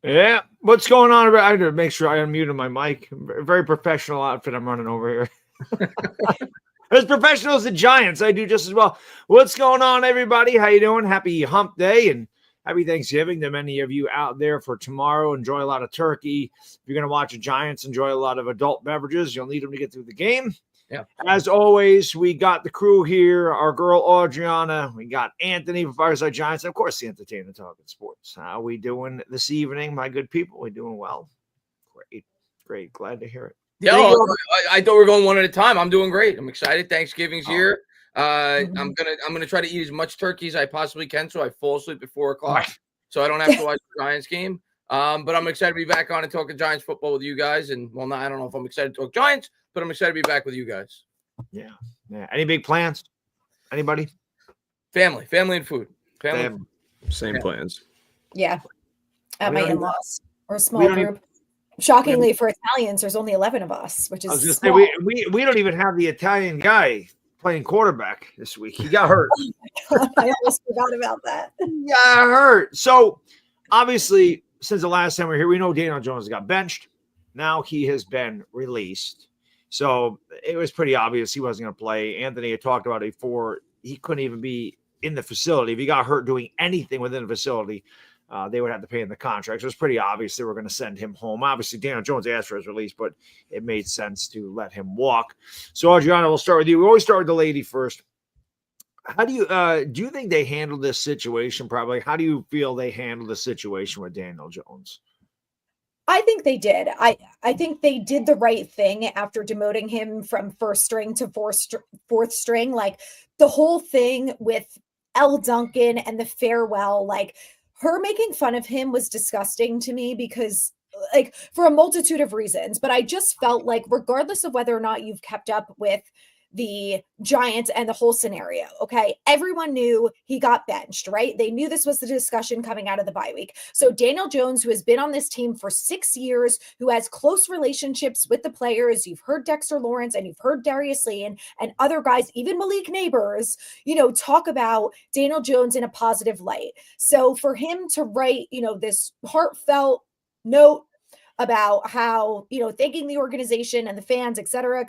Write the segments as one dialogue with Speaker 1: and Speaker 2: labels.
Speaker 1: Yeah, what's going on? I had to make sure I unmuted my mic. Very professional outfit I'm running over here. As professional as the Giants, I do just as well. What's going on, everybody? How you doing? Happy Hump Day and happy Thanksgiving to many of you out there for tomorrow. Enjoy a lot of turkey. If you're going to watch the Giants, enjoy a lot of adult beverages. You'll need them to get through the game.
Speaker 2: Yeah.
Speaker 1: As always, we got the crew here. Our girl Adriana. We got Anthony from Fireside Giants. And of course, the entertainer talking sports. How we doing this evening, my good people? We doing well? Great. Glad to hear it.
Speaker 2: Yeah, I thought we were going one at a time. I'm doing great. I'm excited. Thanksgiving's here. I'm gonna try to eat as much turkey as I possibly can, so I fall asleep at 4:00, so I don't have to watch the Giants game. But I'm excited to be back on and talking Giants football with you guys. And well, I don't know if I'm excited to talk Giants, but I'm excited to be back with you guys.
Speaker 1: Yeah. Any big plans? Anybody?
Speaker 2: Family and food. Family.
Speaker 3: Same plans.
Speaker 4: Yeah. At my in-laws or a small group. Shockingly, for Italians, there's only 11 of us, which is.
Speaker 1: I was just saying, we don't even have the Italian guy playing quarterback this week. He got hurt.
Speaker 4: Oh my God, I almost forgot about that.
Speaker 1: He got hurt. So obviously, since the last time we were here, we know Daniel Jones got benched. Now he has been released. So it was pretty obvious he wasn't going to play. Anthony had talked about it before. He couldn't even be in the facility. If he got hurt doing anything within the facility, they would have to pay him the contract. So it was pretty obvious they were going to send him home. Obviously, Daniel Jones asked for his release, but it made sense to let him walk. So, Adriana, we'll start with you. We always start with the lady first. How do you think they handled this situation? Probably. How do you feel they handled the situation with Daniel Jones?
Speaker 4: I think they did. I think they did the right thing after demoting him from first string to fourth string. Like the whole thing with Elle Duncan and the farewell, like her making fun of him was disgusting to me because like for a multitude of reasons, but I just felt like regardless of whether or not you've kept up with the Giants and the whole scenario. Okay. Everyone knew he got benched, right? They knew this was the discussion coming out of the bye week. So Daniel Jones, who has been on this team for 6 years, who has close relationships with the players, you've heard Dexter Lawrence and you've heard Darius Lee and other guys, even Malik Nabers, talk about Daniel Jones in a positive light. So for him to write, this heartfelt note about how, thanking the organization and the fans, et cetera,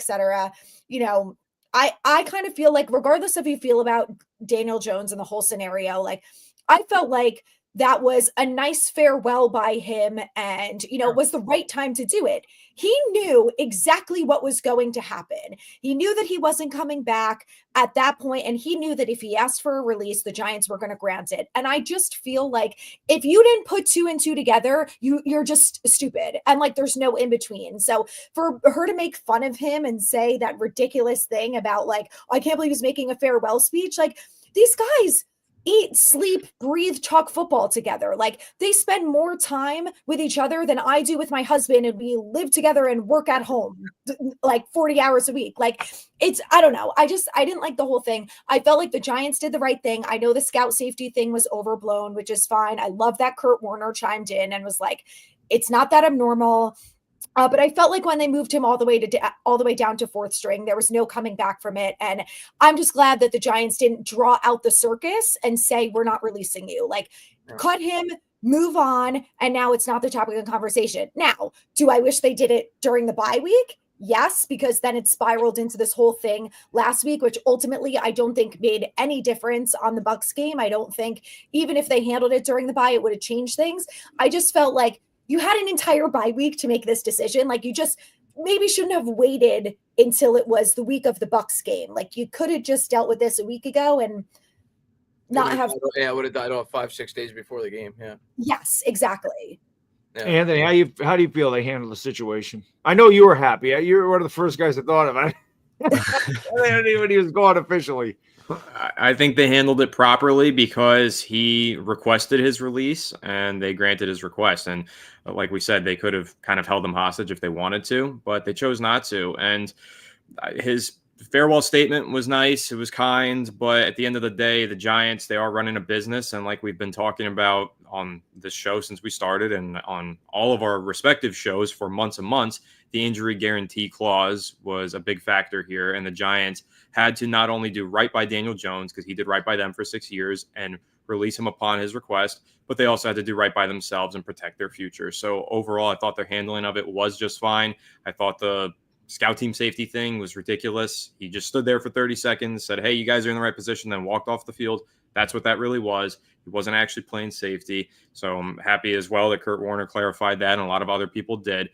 Speaker 4: I kind of feel like regardless of how you feel about Daniel Jones and the whole scenario, like I felt like that was a nice farewell by him, and it was the right time to do it. He knew exactly what was going to happen. He knew that he wasn't coming back at that point, and he knew that if he asked for a release, the Giants were going to grant it. And I just feel like if you didn't put 2 and 2 together, you're just stupid, and like there's no in between. So for her to make fun of him and say that ridiculous thing about like, I can't believe he's making a farewell speech, like these guys eat, sleep, breathe, talk football together. Like they spend more time with each other than I do with my husband, and we live together and work at home like 40 hours a week. Like I don't know. I didn't like the whole thing. I felt like the Giants did the right thing. I know the scout safety thing was overblown, which is fine. I love that Kurt Warner chimed in and was like, it's not that abnormal. But I felt like when they moved him all the way down to 4th string, there was no coming back from it. And I'm just glad that the Giants didn't draw out the circus and say, we're not releasing you. Like, cut him, move on, and now it's not the topic of conversation. Now, do I wish they did it during the bye week? Yes, because then it spiraled into this whole thing last week, which ultimately I don't think made any difference on the Bucs game. I don't think even if they handled it during the bye, it would have changed things. I just felt like you had an entire bye week to make this decision. Like you just maybe shouldn't have waited until it was the week of the Bucs game. Like you could have just dealt with this a week ago and not have.
Speaker 2: Yeah, it would have died off 5-6 days before the game. Yeah.
Speaker 4: Yes, exactly.
Speaker 1: Yeah. Anthony, how do you feel they handled the situation? I know you were happy. You were one of the first guys that thought of it. I didn't even he was gone officially.
Speaker 3: I think they handled it properly because he requested his release and they granted his request. And like we said, they could have kind of held him hostage if they wanted to, but they chose not to. And his farewell statement was nice. It was kind, but at the end of the day, the Giants, they are running a business. And like we've been talking about on this show since we started and on all of our respective shows for months and months, the injury guarantee clause was a big factor here. And the Giants had to not only do right by Daniel Jones, because he did right by them for 6 years, and release him upon his request, but they also had to do right by themselves and protect their future. So overall, I thought their handling of it was just fine. I thought the scout team safety thing was ridiculous. He just stood there for 30 seconds, said, hey, you guys are in the right position, then walked off the field. That's what that really was. He wasn't actually playing safety. So I'm happy as well that Kurt Warner clarified that, and a lot of other people did.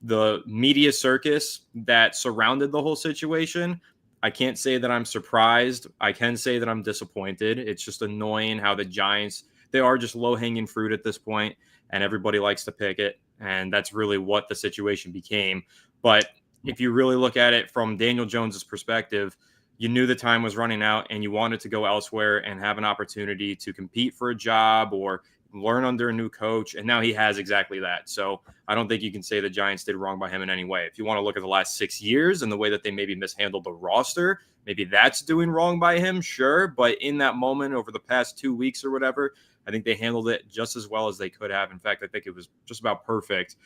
Speaker 3: The media circus that surrounded the whole situation, I can't say that I'm surprised. I can say that I'm disappointed. It's just annoying how the Giants, they are just low-hanging fruit at this point, and everybody likes to pick it, and that's really what the situation became. But if you really look at it from Daniel Jones's perspective, you knew the time was running out and you wanted to go elsewhere and have an opportunity to compete for a job or learn under a new coach, and now he has exactly that. So I don't think you can say the Giants did wrong by him in any way. If you want to look at the last 6 years and the way that they maybe mishandled the roster, maybe that's doing wrong by him, sure. But in that moment over the past 2 weeks or whatever, I think they handled it just as well as they could have. In fact, I think it was just about perfect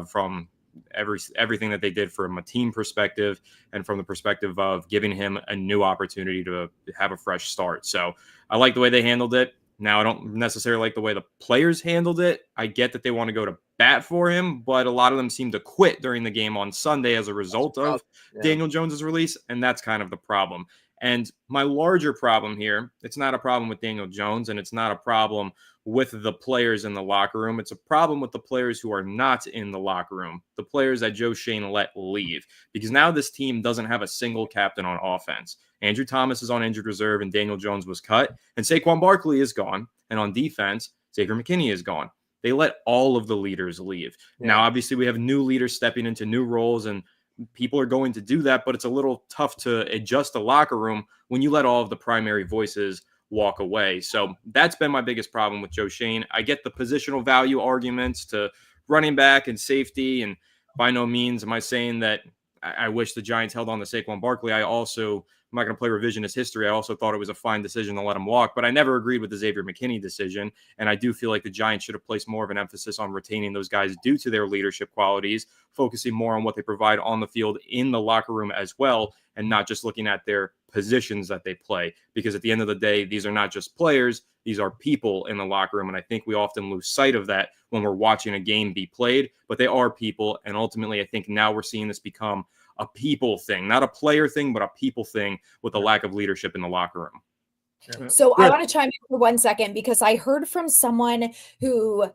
Speaker 3: from everything that they did from a team perspective and from the perspective of giving him a new opportunity to have a fresh start. So I like the way they handled it. Now, I don't necessarily like the way the players handled it. I get that they want to go to bat for him, but a lot of them seem to quit during the game on Sunday as a result of Daniel Jones's release, and that's kind of the problem. And my larger problem here, it's not a problem with Daniel Jones, and it's not a problem with the players in the locker room. It's a problem with the players who are not in the locker room, the players that Joe Schoen let leave, because now this team doesn't have a single captain on offense. Andrew Thomas is on injured reserve and Daniel Jones was cut, and Saquon Barkley is gone. And on defense, Xavier McKinney is gone. They let all of the leaders leave. Yeah. Now, obviously, we have new leaders stepping into new roles, and people are going to do that, but it's a little tough to adjust the locker room when you let all of the primary voices walk away. So that's been my biggest problem with Joe Schoen. I get the positional value arguments to running back and safety, and by no means am I saying that I wish the Giants held on to Saquon Barkley. I'm not going to play revisionist history. I also thought it was a fine decision to let him walk, but I never agreed with the Xavier McKinney decision. And I do feel like the Giants should have placed more of an emphasis on retaining those guys due to their leadership qualities, focusing more on what they provide on the field in the locker room as well, and not just looking at their positions that they play. Because at the end of the day, these are not just players, these are people in the locker room. And I think we often lose sight of that when we're watching a game be played, but they are people. And ultimately, I think now we're seeing this become a people thing, not a player thing, but a people thing with a lack of leadership in the locker room.
Speaker 4: So I want to chime in for 1 second because I heard from someone who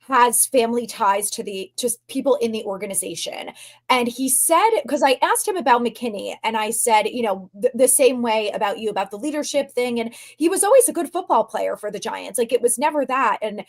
Speaker 4: has family ties to just people in the organization. And he said, because I asked him about McKinney and I said, the same way about you, about the leadership thing. And he was always a good football player for the Giants. Like it was never that. And,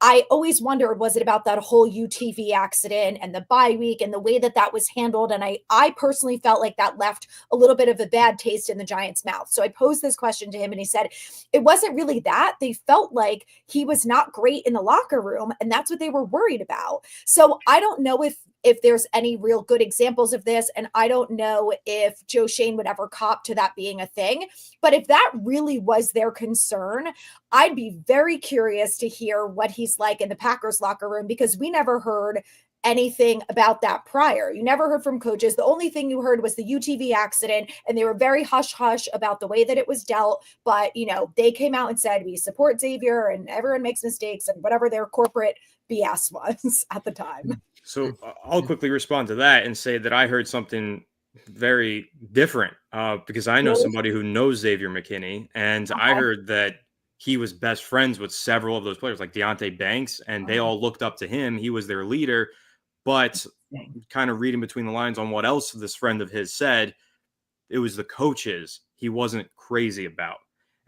Speaker 4: I always wondered, was it about that whole UTV accident and the bye week and the way that was handled? And I personally felt like that left a little bit of a bad taste in the Giants' mouth. So I posed this question to him and he said, it wasn't really that. They felt like he was not great in the locker room. And that's what they were worried about. So I don't know if there's any real good examples of this. And I don't know if Joe Schoen would ever cop to that being a thing. But if that really was their concern, I'd be very curious to hear what he's like in the Packers locker room, because we never heard anything about that prior. You never heard from coaches. The only thing you heard was the UTV accident, and they were very hush-hush about the way that it was dealt. But, they came out and said, we support Xavier and everyone makes mistakes and whatever their corporate BS was at the time.
Speaker 3: So I'll quickly respond to that and say that I heard something very different because I know somebody who knows Xavier McKinney, and I heard that he was best friends with several of those players like Deonte Banks, and they all looked up to him. He was their leader. But kind of reading between the lines on what else this friend of his said, it was the coaches he wasn't crazy about.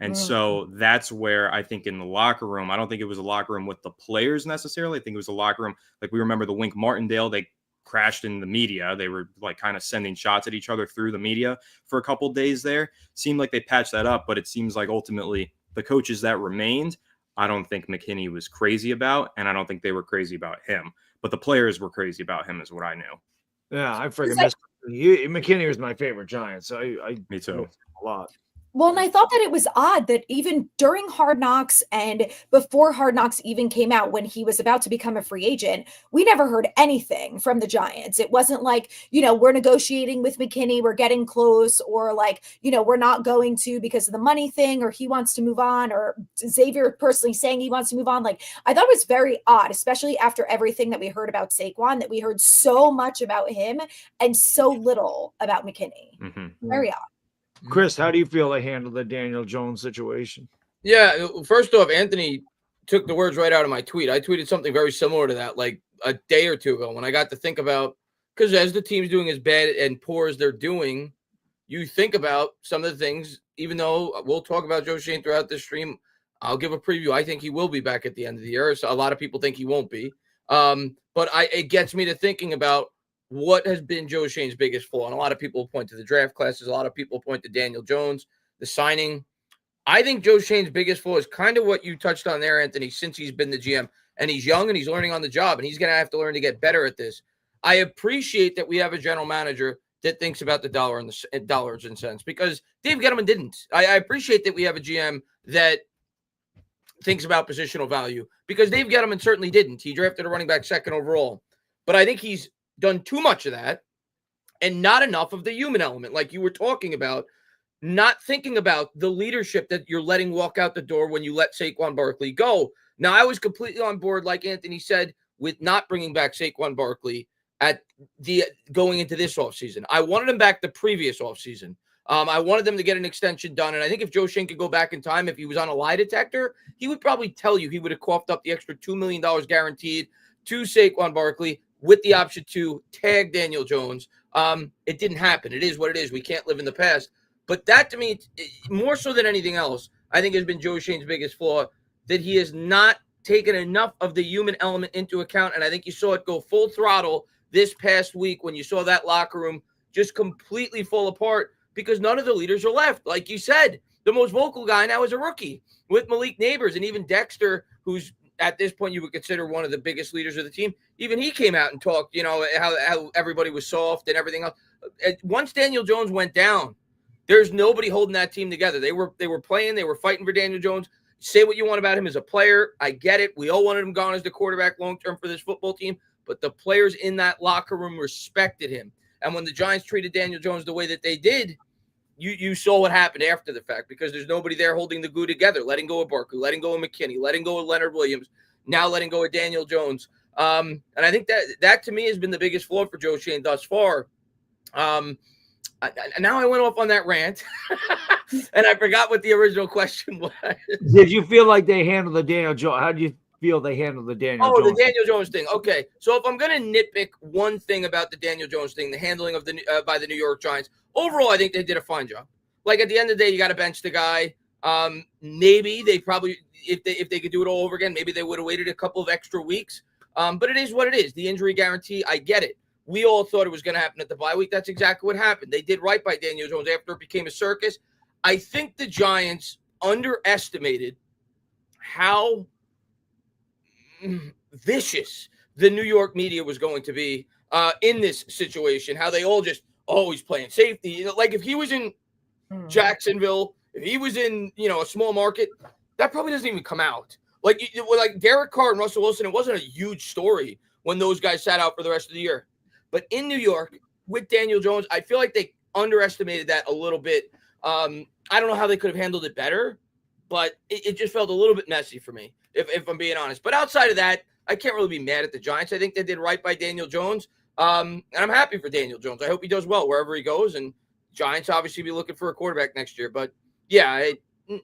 Speaker 3: And so that's where I think in the locker room, I don't think it was a locker room with the players necessarily. I think it was a locker room, like we remember the Wink Martindale, they crashed in the media. They were like kind of sending shots at each other through the media for a couple of days there. Seemed like they patched that up, but it seems like ultimately the coaches that remained, I don't think McKinney was crazy about, and I don't think they were crazy about him. But the players were crazy about him is what I knew.
Speaker 1: Yeah, I freaking miss McKinney was my favorite Giant, so I
Speaker 3: Me too.
Speaker 1: A lot.
Speaker 4: Well, and I thought that it was odd that even during Hard Knocks and before Hard Knocks even came out, when he was about to become a free agent, we never heard anything from the Giants. It wasn't like, we're negotiating with McKinney, we're getting close, or like, we're not going to because of the money thing, or he wants to move on, or Xavier personally saying he wants to move on. Like, I thought it was very odd, especially after everything that we heard about Saquon, that we heard so much about him and so little about McKinney.
Speaker 3: Mm-hmm.
Speaker 4: Very odd.
Speaker 1: Chris, how do you feel they handled the Daniel Jones situation?
Speaker 2: Yeah, first off, Anthony took the words right out of my tweet. I tweeted something very similar to that like a day or two ago when I got to think about, because as the team's doing as bad and poor as they're doing, you think about some of the things, even though we'll talk about Joe Schoen throughout this stream. I'll give a preview. I think he will be back at the end of the year. So a lot of people think he won't be. But it gets me to thinking about what has been Joe Schoen's biggest flaw. And a lot of people point to the draft classes. A lot of people point to Daniel Jones, the signing. I think Joe Schoen's biggest flaw is kind of what you touched on there, Anthony, since he's been the GM. And he's young and he's learning on the job. And he's going to have to learn to get better at this. I appreciate that we have a general manager that thinks about the dollars and cents, because Dave Gettleman didn't. I appreciate that we have a GM that thinks about positional value, because Dave Gettleman certainly didn't. He drafted a running back second overall. But I think he's done too much of that and not enough of the human element, like you were talking about, not thinking about the leadership that you're letting walk out the door when you let Saquon Barkley go. Now, I was completely on board, like Anthony said, with not bringing back Saquon Barkley at the going into this offseason. I wanted him back the previous offseason. I wanted them to get an extension done. And I think if Joe Schoen could go back in time, if he was on a lie detector, he would probably tell you he would have coughed up the extra $2 million guaranteed to Saquon Barkley with the option to tag Daniel Jones. It didn't happen. It is what it is. We can't live in the past. But that, to me, more so than anything else, I think has been Joe Schoen's biggest flaw, that he has not taken enough of the human element into account. And I think you saw it go full throttle this past week when you saw that locker room just completely fall apart, because none of the leaders are left. Like you said, the most vocal guy now is a rookie with Malik Nabers, and even Dexter, who's at this point you would consider one of the biggest leaders of the team. Even he came out and talked, how everybody was soft and everything else. Once Daniel Jones went down, there's nobody holding that team together. They were playing, they were fighting for Daniel Jones. Say what you want about him as a player. I get it. We all wanted him gone as the quarterback long-term for this football team, but the players in that locker room respected him. And when the Giants treated Daniel Jones the way that they did, you saw what happened after the fact, because there's nobody there holding the glue together, letting go of Barkley, letting go of McKinney, letting go of Leonard Williams, now letting go of Daniel Jones. And I think that to me has been the biggest flaw for Joe Schoen thus far. Now I went off on that rant, And I forgot what the original question was.
Speaker 1: Did you feel like they handled the Daniel Jones? How did you feel they handled the Daniel Jones?
Speaker 2: Oh, the Daniel Jones thing. Okay, so if I'm gonna nitpick one thing about the Daniel Jones thing, the handling of the by the New York Giants, overall, I think they did a fine job. Like at the end of the day, you got to bench the guy. Maybe they probably, if they could do it all over again, maybe they would have waited a couple of extra weeks. But it is what it is. The injury guarantee, I get it. We all thought it was going to happen at the bye week. That's exactly what happened. They did right by Daniel Jones after it became a circus. I think the Giants underestimated how vicious the New York media was going to be in this situation, how they all just always playing safety. You know, like if he was in Jacksonville, if he was in, a small market, that probably doesn't even come out. Like Derek Carr and Russell Wilson, it wasn't a huge story when those guys sat out for the rest of the year. But in New York, with Daniel Jones, I feel like they underestimated that a little bit. I don't know how they could have handled it better, but it just felt a little bit messy for me, if I'm being honest. But outside of that, I can't really be mad at the Giants. I think they did right by Daniel Jones, and I'm happy for Daniel Jones. I hope he does well wherever he goes, and Giants obviously be looking for a quarterback next year. But, yeah,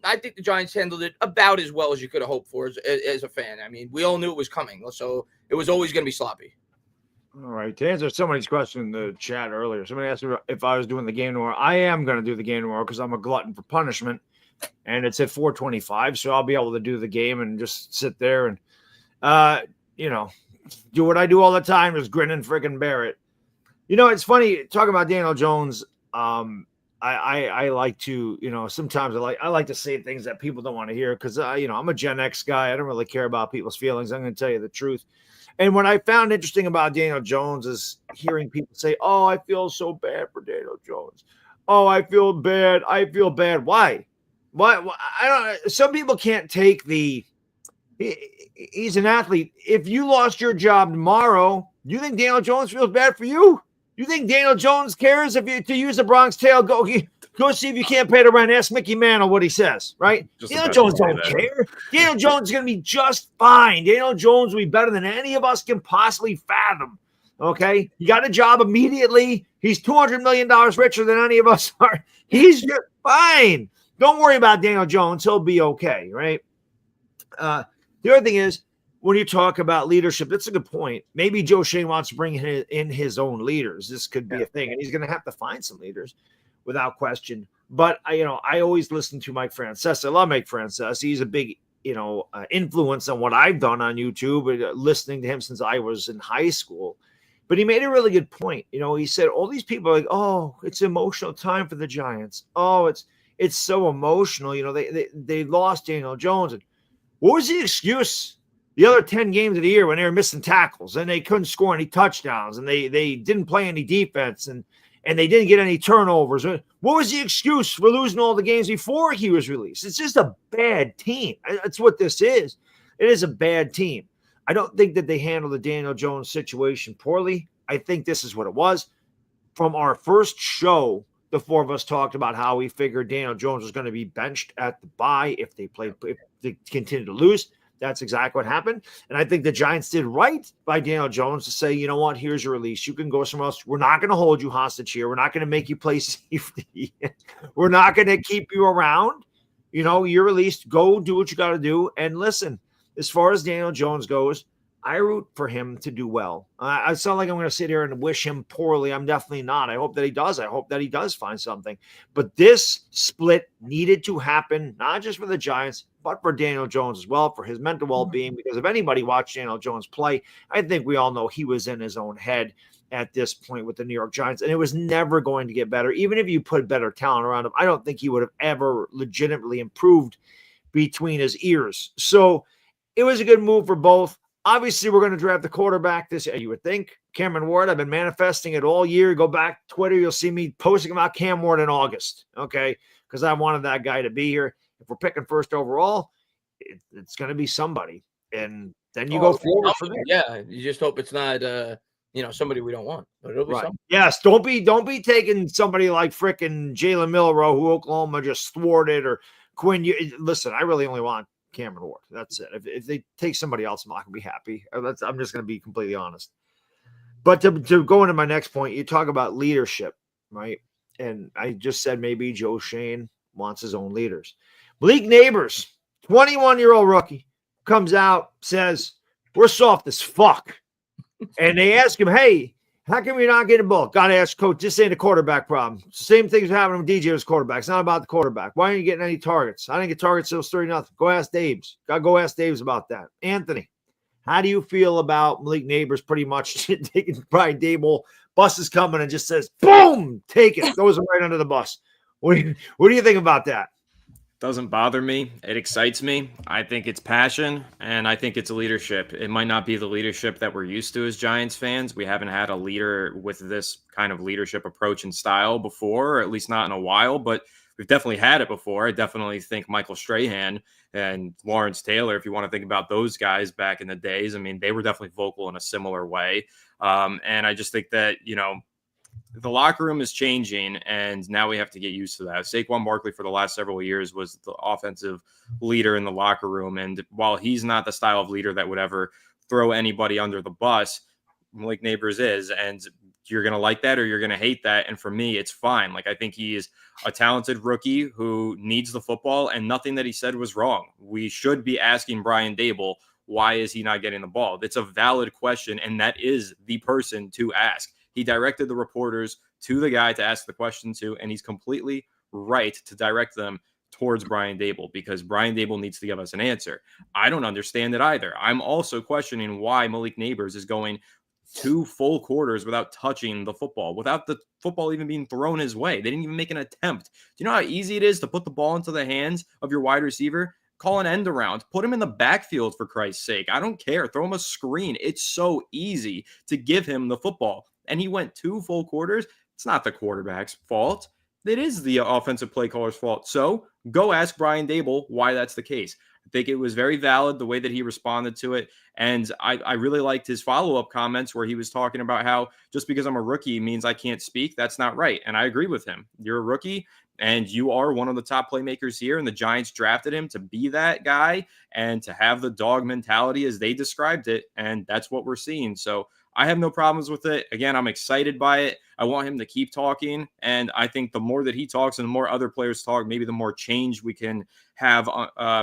Speaker 2: I think the Giants handled it about as well as you could have hoped for as a fan. I mean, we all knew it was coming, so it was always going to be sloppy.
Speaker 1: All right. To answer somebody's question in the chat earlier, somebody asked me if I was doing the game tomorrow. I am going to do the game tomorrow because I'm a glutton for punishment, and it's at 4:25, so I'll be able to do the game and just sit there and, do what I do all the time, is grin and friggin' bear it. It's funny talking about Daniel Jones. I like to, sometimes I like to say things that people don't want to hear because, I'm a Gen X guy. I don't really care about people's feelings. I'm going to tell you the truth. And what I found interesting about Daniel Jones is hearing people say, oh, I feel so bad for Daniel Jones. Oh, I feel bad. I feel bad. Why? I don't. Some people can't take he's an athlete. If you lost your job tomorrow, you think Daniel Jones feels bad for you? You think Daniel Jones cares if you, to use the Bronx tale, go see if you can't pay the rent. Ask Mickey Mantle what he says, right? Daniel Jones don't care. Daniel Jones is going to be just fine. Daniel Jones will be better than any of us can possibly fathom, okay? He got a job immediately. He's $200 million richer than any of us are. He's just fine. Don't worry about Daniel Jones. He'll be okay, right? The other thing is, when you talk about leadership, that's a good point. Maybe Joe Shane wants to bring in his own leaders. This could be a thing, and he's going to have to find some leaders without question. But I always listen to Mike Francesa. I love Mike Francesa. He's a big, influence on what I've done on YouTube, listening to him since I was in high school. But he made a really good point. He said all these people are like, oh, it's emotional time for the Giants. Oh, it's so emotional. They lost Daniel Jones. And what was the excuse? The other 10 games of the year when they were missing tackles and they couldn't score any touchdowns and they didn't play any defense and they didn't get any turnovers. What was the excuse for losing all the games before he was released? It's just a bad team. That's what this is. It is a bad team. I don't think that they handled the Daniel Jones situation poorly. I think this is what it was. From our first show, the four of us talked about how we figured Daniel Jones was going to be benched at the bye if they continue to lose. That's exactly what happened. And I think the Giants did right by Daniel Jones to say, you know what, here's your release. You can go somewhere else. We're not going to hold you hostage here. We're not going to make you play safety. We're not going to keep you around. You're released. Go do what you got to do. And listen, as far as Daniel Jones goes, I root for him to do well. I sound like I'm going to sit here and wish him poorly. I'm definitely not. I hope that he does. I hope that he does find something. But this split needed to happen, not just for the Giants, but for Daniel Jones as well, for his mental well-being. Because if anybody watched Daniel Jones play, I think we all know he was in his own head at this point with the New York Giants. And it was never going to get better. Even if you put better talent around him, I don't think he would have ever legitimately improved between his ears. So it was a good move for both. Obviously, we're going to draft the quarterback this year, you would think. Cameron Ward, I've been manifesting it all year. Go back to Twitter, you'll see me posting about Cam Ward in August, okay? Because I wanted that guy to be here. If we're picking first overall, it's going to be somebody. And then you go forward from there.
Speaker 2: Yeah, you just hope it's not, somebody we don't want. But it'll be somebody.
Speaker 1: Yes, don't be taking somebody like frickin' Jalen Milroe, who Oklahoma just thwarted, or Quinn. Listen, I really only want Cameron Ward. That's it. If they take somebody else, I'm not going to be happy. I'm just going to be completely honest. But to go into my next point, you talk about leadership, right? And I just said maybe Joe Shane wants his own leaders. Malik Nabers, 21-year-old rookie, comes out, says, we're soft as fuck. And they ask him, hey, how come you're not getting the ball? Got to ask coach. This ain't a quarterback problem. Same thing's happening with DJ as quarterback. It's not about the quarterback. Why aren't you getting any targets? I didn't get targets, so it's 30-0. Go ask Daves. Go ask Daves about that. Anthony, how do you feel about Malik Nabers pretty much taking Brian Daboll? Bus is coming and just says, boom, take it. Throws it right under the bus. What do you think about that?
Speaker 3: Doesn't bother me. It excites me. I think it's passion, and I think it's leadership. It might not be the leadership that we're used to as Giants fans. We haven't had a leader with this kind of leadership approach and style before, or at least not in a while, but we've definitely had it before. I definitely think Michael Strahan and Lawrence Taylor, if you want to think about those guys back in the days, I mean, they were definitely vocal in a similar way. And I just think that, the locker room is changing, and now we have to get used to that. Saquon Barkley for the last several years was the offensive leader in the locker room, and while he's not the style of leader that would ever throw anybody under the bus, Malik Nabers is, and you're going to like that or you're going to hate that, and for me, it's fine. Like, I think he is a talented rookie who needs the football, and nothing that he said was wrong. We should be asking Brian Daboll, why is he not getting the ball? It's a valid question, and that is the person to ask. He directed the reporters to the guy to ask the question to, and he's completely right to direct them towards Brian Daboll because Brian Daboll needs to give us an answer. I don't understand it either. I'm also questioning why Malik Nabers is going 2 full quarters without touching the football, without the football even being thrown his way. They didn't even make an attempt. Do you know how easy it is to put the ball into the hands of your wide receiver? Call an end around, put him in the backfield for Christ's sake. I don't care. Throw him a screen. It's so easy to give him the football. And he went 2 full quarters. It's not the quarterback's fault. It is the offensive play caller's fault. So go ask Brian Daboll why that's the case. I think it was very valid the way that he responded to it. And I really liked his follow-up comments where he was talking about how just because I'm a rookie means I can't speak. That's not right. And I agree with him. You're a rookie and you are one of the top playmakers here. And the Giants drafted him to be that guy and to have the dog mentality as they described it. And that's what we're seeing. So I have no problems with it. Again, I'm excited by it. I want him to keep talking. And I think the more that he talks and the more other players talk, maybe the more change we can have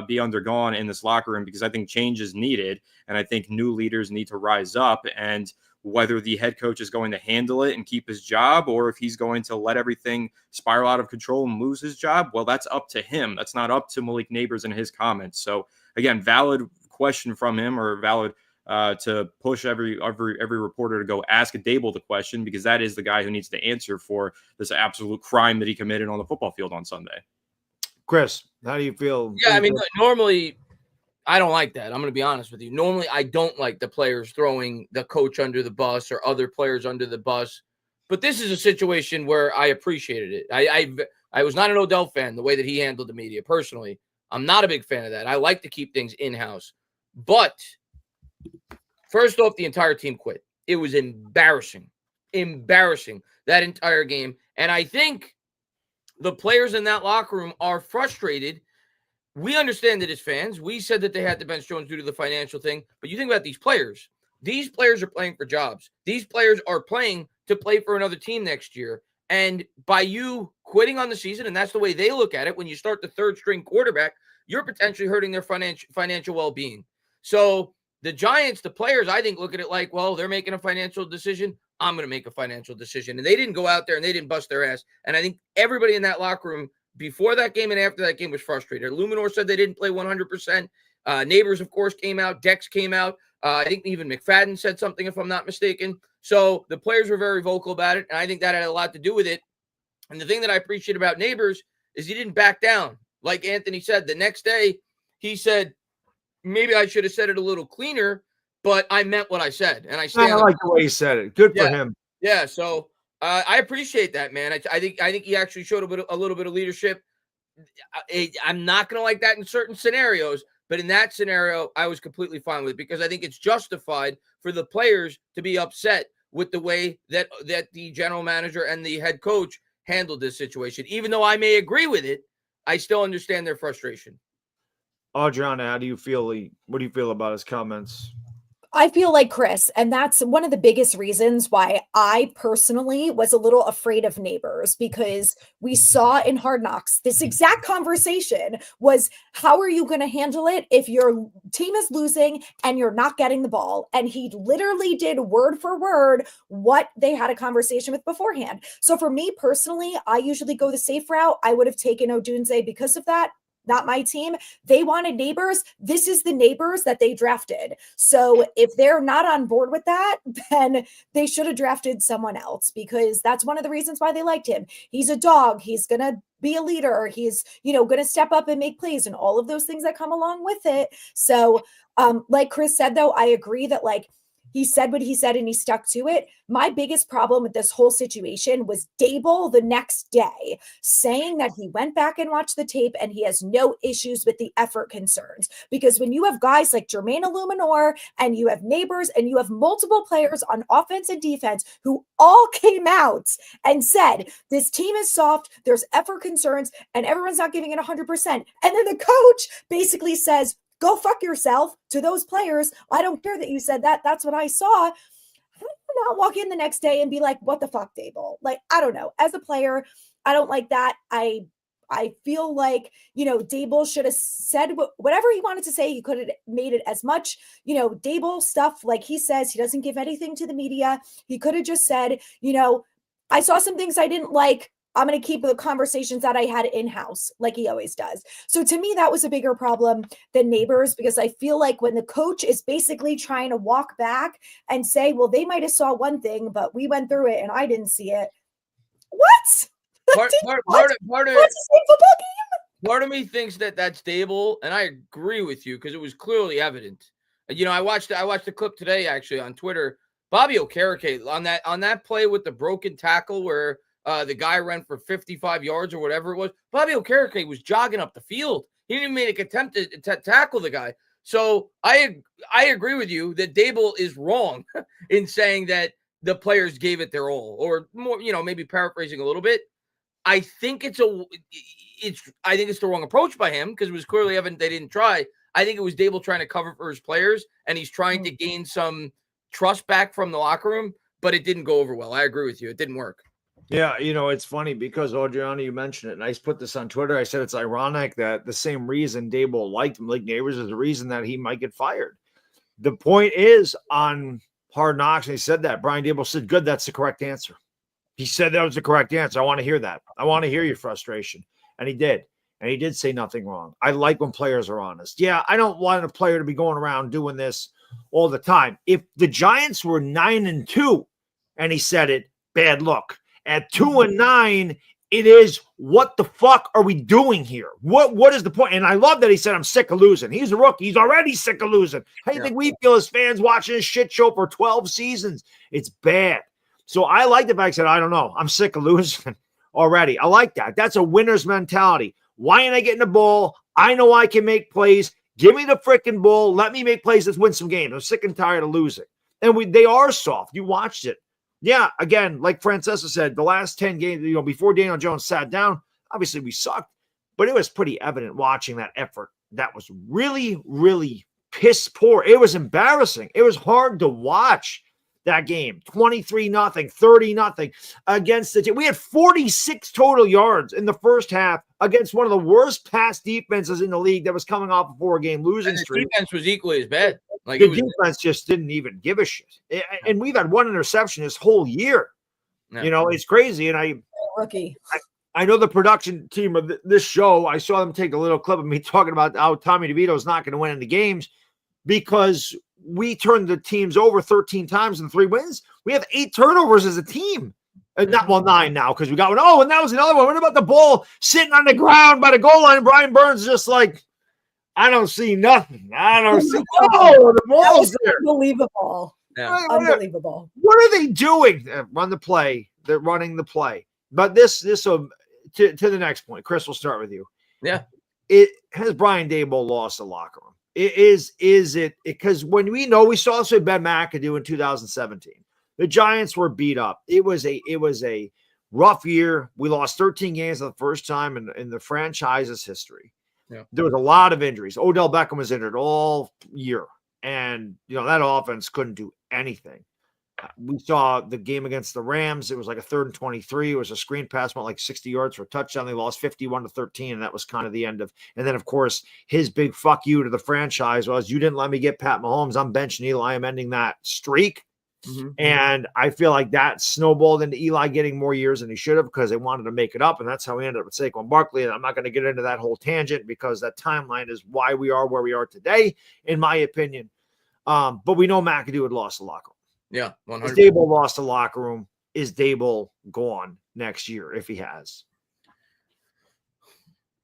Speaker 3: be undergone in this locker room, because I think change is needed. And I think new leaders need to rise up. And whether the head coach is going to handle it and keep his job, or if he's going to let everything spiral out of control and lose his job, well, that's up to him. That's not up to Malik Nabers and his comments. So again, valid question from him, or valid to push every reporter to go ask Daboll the question, because that is the guy who needs to answer for this absolute crime that he committed on the football field on Sunday.
Speaker 1: Chris, how do you feel?
Speaker 2: Yeah, I mean, normally I don't like that. I'm going to be honest with you. Normally I don't like the players throwing the coach under the bus or other players under the bus. But this is a situation where I appreciated it. I was not an Odell fan, the way that he handled the media. Personally, I'm not a big fan of that. I like to keep things in-house. But first off, the entire team quit. It was embarrassing, that entire game. And I think the players in that locker room are frustrated. We understand it as fans. We said that they had to bench Jones due to the financial thing. But you think about these players. These players are playing for jobs. These players are playing to play for another team next year. And by you quitting on the season, and that's the way they look at it, when you start the third string quarterback, you're potentially hurting their financial well-being. So the Giants, the players, I think, look at it like, well, they're making a financial decision. I'm going to make a financial decision. And they didn't go out there and they didn't bust their ass. And I think everybody in that locker room before that game and after that game was frustrated. Luminor said they didn't play 100%. Nabers, of course, came out. Dex came out. I think even McFadden said something, if I'm not mistaken. So the players were very vocal about it, and I think that had a lot to do with it. And the thing that I appreciate about Nabers is he didn't back down. Like Anthony said, the next day he said, maybe I should have said it a little cleaner, but I meant what I said. And I
Speaker 1: like the way he said it. Good for him.
Speaker 2: Yeah, so I appreciate that, man. I think he actually showed a little bit of leadership. I'm not going to like that in certain scenarios, but in that scenario, I was completely fine with it because I think it's justified for the players to be upset with the way that the general manager and the head coach handled this situation. Even though I may agree with it, I still understand their frustration.
Speaker 1: Adriana, how do you feel? What do you feel about his comments?
Speaker 4: I feel like Chris, and that's one of the biggest reasons why I personally was a little afraid of Neighbors, because we saw in Hard Knocks this exact conversation was, how are you going to handle it if your team is losing and you're not getting the ball? And he literally did word for word what they had a conversation with beforehand. So for me personally, I usually go the safe route. I would have taken Odunze because of that. Not my team. They wanted Neighbors. This is the Neighbors that they drafted. So if they're not on board with that, then they should have drafted someone else, because that's one of the reasons why they liked him. He's a dog. He's going to be a leader. He's, going to step up and make plays and all of those things that come along with it. So like Chris said, though, I agree that he said what he said and he stuck to it. My biggest problem with this whole situation was Daboll the next day saying that he went back and watched the tape and he has no issues with the effort concerns. Because when you have guys like Jermaine Illuminor and you have Neighbors and you have multiple players on offense and defense who all came out and said, this team is soft, there's effort concerns, and everyone's not giving it 100%. And then the coach basically says, go fuck yourself to those players. I don't care that you said that. That's what I saw. I would not walk in the next day and be like, what the fuck, Daboll? I don't know. As a player, I don't like that. I feel like, Daboll should have said whatever he wanted to say. He could have made it as much, Daboll stuff. Like he says, he doesn't give anything to the media. He could have just said, I saw some things I didn't like. I'm going to keep the conversations that I had in-house, like he always does. So to me, that was a bigger problem than Neighbors, because I feel like when the coach is basically trying to walk back and say, well, they might have saw one thing, but we went through it and I didn't see it. What?
Speaker 2: Part of me thinks that that's Daboll, and I agree with you because it was clearly evident. I watched the clip today actually on Twitter. Bobby Okereke on that play with the broken tackle where the guy ran for 55 yards or whatever it was. Bobby Okereke was jogging up the field. He didn't even make an attempt to tackle the guy. So I agree with you that Daboll is wrong in saying that the players gave it their all, or more, maybe paraphrasing a little bit. I think it's the wrong approach by him, because it was clearly evident they didn't try. I think it was Daboll trying to cover for his players, and he's trying to gain some trust back from the locker room, but it didn't go over well. I agree with you. It didn't work.
Speaker 1: Yeah, it's funny because, Adriana, you mentioned it, and I put this on Twitter. I said it's ironic that the same reason Daboll liked Malik Nabers is the reason that he might get fired. The point is, on Hard Knocks, and he said that, Brian Daboll said, good, that's the correct answer. He said that was the correct answer. I want to hear that. I want to hear your frustration. And he did. And he did say nothing wrong. I like when players are honest. Yeah, I don't want a player to be going around doing this all the time. If the Giants were 9-2 and he said it, bad look. At 2-9, it is, what the fuck are we doing here? What is the point? And I love that he said, I'm sick of losing. He's a rookie. He's already sick of losing. How do you think we feel as fans watching this shit show for 12 seasons? It's bad. So I like the fact he said, I don't know. I'm sick of losing already. I like that. That's a winner's mentality. Why ain't I getting the ball? I know I can make plays. Give me the freaking ball. Let me make plays. Let's win some games. I'm sick and tired of losing. And they are soft. You watched it. Yeah, again, like Francesca said, the last 10 games, before Daniel Jones sat down, obviously we sucked, but it was pretty evident watching that effort. That was really, really piss poor. It was embarrassing. It was hard to watch that game. 23-0, 30-0 against the team. We had 46 total yards in the first half against one of the worst pass defenses in the league that was coming off a 4-game losing streak.
Speaker 2: The defense was equally as bad.
Speaker 1: The defense just didn't even give a shit. And we've had one interception this whole year. Yeah. It's crazy. And
Speaker 4: rookie.
Speaker 1: I know the production team of this show, I saw them take a little clip of me talking about how Tommy DeVito is not going to win any games because we turned the teams over 13 times in 3 wins. We have 8 turnovers as a team. 9 now because we got one. Oh, and that was another one. What about the ball sitting on the ground by the goal line? Brian Burns is just like, I don't see nothing. I don't see. Oh, the ball's there.
Speaker 4: Unbelievable.
Speaker 2: Yeah.
Speaker 4: Unbelievable.
Speaker 1: What are they doing? Run the play. They're running the play. But this to the next point. Chris, we'll start with you.
Speaker 2: Yeah.
Speaker 1: It has Brian Daboll lost the locker room. Is it because when we saw this with Ben McAdoo in 2017, the Giants were beat up. It was a rough year. We lost 13 games for the first time in the franchise's history. Yeah. There was a lot of injuries. Odell Beckham was injured all year. And, that offense couldn't do anything. We saw the game against the Rams. It was like a 3rd and 23. It was a screen pass, went like 60 yards for a touchdown. They lost 51-13, and that was kind of the end of. And then, of course, his big fuck you to the franchise was, you didn't let me get Pat Mahomes. I'm benching Eli. I'm ending that streak.
Speaker 2: Mm-hmm.
Speaker 1: And I feel like that snowballed into Eli getting more years than he should have because they wanted to make it up. And that's how we ended up with Saquon Barkley. And I'm not going to get into that whole tangent because that timeline is why we are where we are today, in my opinion. But we know McAdoo had lost the locker room.
Speaker 2: Yeah, 100%.
Speaker 1: If Daboll lost the locker room, is Daboll gone next year if he has?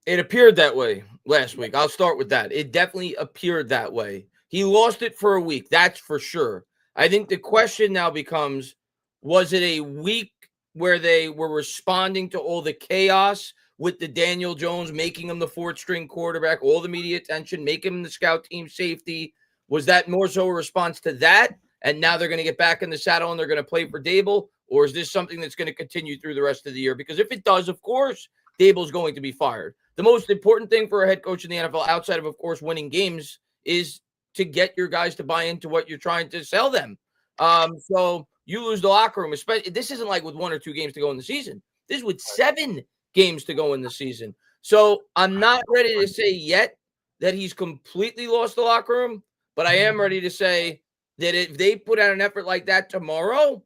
Speaker 2: It appeared that way last week. I'll start with that. It definitely appeared that way. He lost it for a week, that's for sure. I think the question now becomes, was it a week where they were responding to all the chaos with the Daniel Jones, making him the 4th-string quarterback, all the media attention, making him the scout team safety? Was that more so a response to that? And now they're going to get back in the saddle and they're going to play for Daboll? Or is this something that's going to continue through the rest of the year? Because if it does, of course, Daboll's going to be fired. The most important thing for a head coach in the NFL, outside of course, winning games, is to get your guys to buy into what you're trying to sell them. So you lose the locker room. Especially, this isn't like with 1 or 2 games to go in the season. This is with 7 games to go in the season. So I'm not ready to say yet that he's completely lost the locker room, but I am ready to say that if they put out an effort like that tomorrow,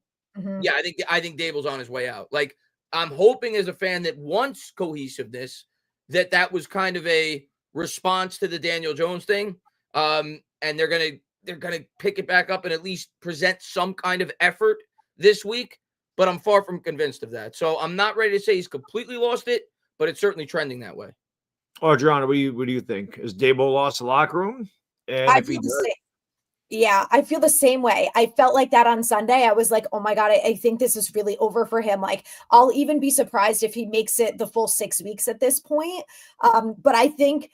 Speaker 2: yeah, I think Daboll's on his way out. Like, I'm hoping as a fan that wants cohesiveness, that was kind of a response to the Daniel Jones thing, and they're gonna pick it back up and at least present some kind of effort this week. But I'm far from convinced of that. So I'm not ready to say he's completely lost it, but it's certainly trending that way.
Speaker 1: Adriana, what do you think? Has Daboll lost the locker room? And
Speaker 4: I feel the same. Yeah, I feel the same way. I felt like that on Sunday. I was like, oh my God, I think this is really over for him. Like, I'll even be surprised if he makes it the full 6 weeks at this point. But I think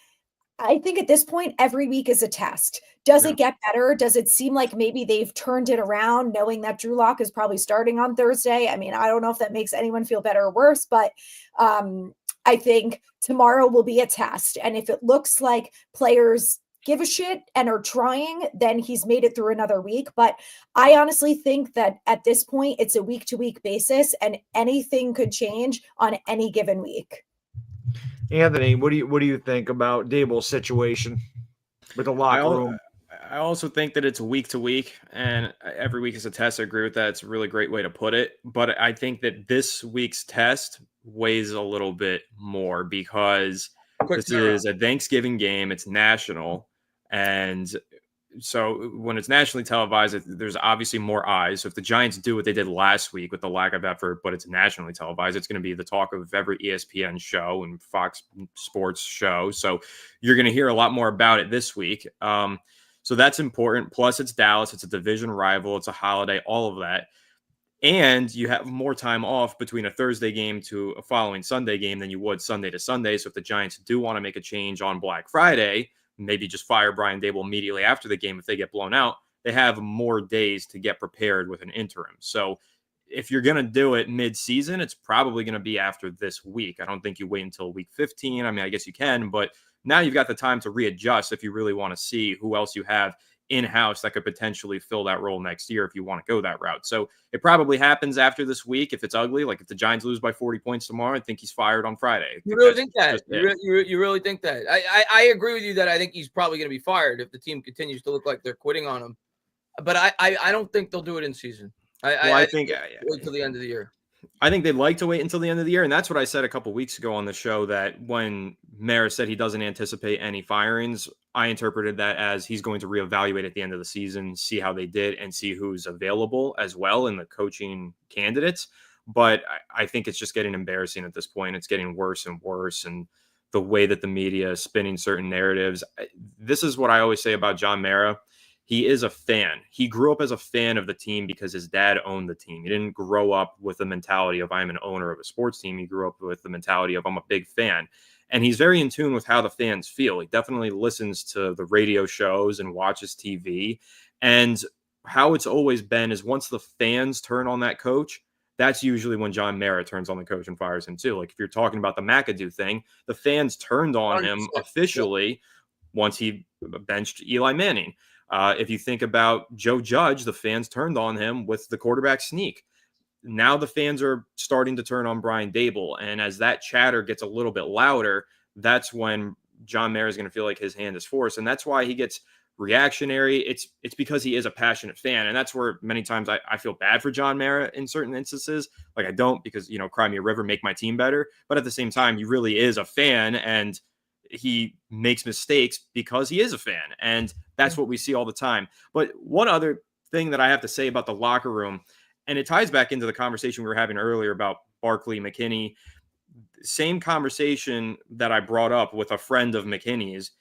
Speaker 4: at this point, every week is a test. Does it get better? Does it seem like maybe they've turned it around, knowing that Drew Lock is probably starting on Thursday? I mean, I don't know if that makes anyone feel better or worse, but I think tomorrow will be a test. And if it looks like players give a shit and are trying, then he's made it through another week. But I honestly think that at this point, it's a week-to-week basis and anything could change on any given week.
Speaker 1: Anthony, what do you think about Daboll's situation with the locker room?
Speaker 3: I also think that it's week to week, and every week is a test. I agree with that. It's a really great way to put it. But I think that this week's test weighs a little bit more because this is a Thanksgiving game. It's national. And so when it's nationally televised, there's obviously more eyes. So if the Giants do what they did last week with the lack of effort, but it's nationally televised, it's going to be the talk of every ESPN show and Fox Sports show. So you're going to hear a lot more about it this week. So that's important. Plus it's Dallas. It's a division rival. It's a holiday, all of that. And you have more time off between a Thursday game to a following Sunday game than you would Sunday to Sunday. So if the Giants do want to make a change on Black Friday, maybe just fire Brian Daboll immediately after the game if they get blown out, they have more days to get prepared with an interim. So if you're going to do it mid-season, it's probably going to be after this week. I don't think you wait until week 15. I mean, I guess you can, but now you've got the time to readjust if you really want to see who else you have in-house that could potentially fill that role next year if you want to go that route. So it probably happens after this week if it's ugly. Like if the Giants lose by 40 points tomorrow, I think he's fired on Friday.
Speaker 2: You really think that? You really think that? I agree with you that I think he's probably going to be fired if the team continues to look like they're quitting on him. But I don't think they'll do it in season. I think wait till the end of the year.
Speaker 3: I think they'd like to wait until the end of the year. And that's what I said a couple weeks ago on the show, that when Mara said he doesn't anticipate any firings, I interpreted that as he's going to reevaluate at the end of the season, see how they did, and see who's available as well in the coaching candidates. But I think it's just getting embarrassing at this point. It's getting worse and worse. And the way that the media is spinning certain narratives. This is what I always say about John Mara. He is a fan. He grew up as a fan of the team because his dad owned the team. He didn't grow up with the mentality of I'm an owner of a sports team. He grew up with the mentality of I'm a big fan. And he's very in tune with how the fans feel. He definitely listens to the radio shows and watches TV. And how it's always been is once the fans turn on that coach, that's usually when John Mara turns on the coach and fires him too. Like if you're talking about the McAdoo thing, the fans turned on him officially once he benched Eli Manning. If you think about Joe Judge, the fans turned on him with the quarterback sneak. Now the fans are starting to turn on Brian Daboll. And as that chatter gets a little bit louder, that's when John Mara is going to feel like his hand is forced. And that's why he gets reactionary. It's because he is a passionate fan. And that's where many times I feel bad for John Mara in certain instances. Like I don't, because, cry me a river, make my team better. But at the same time, he really is a fan, and he makes mistakes because he is a fan. And that's what we see all the time. But one other thing that I have to say about the locker room, and it ties back into the conversation we were having earlier about Barkley, McKinney, same conversation that I brought up with a friend of McKinney's.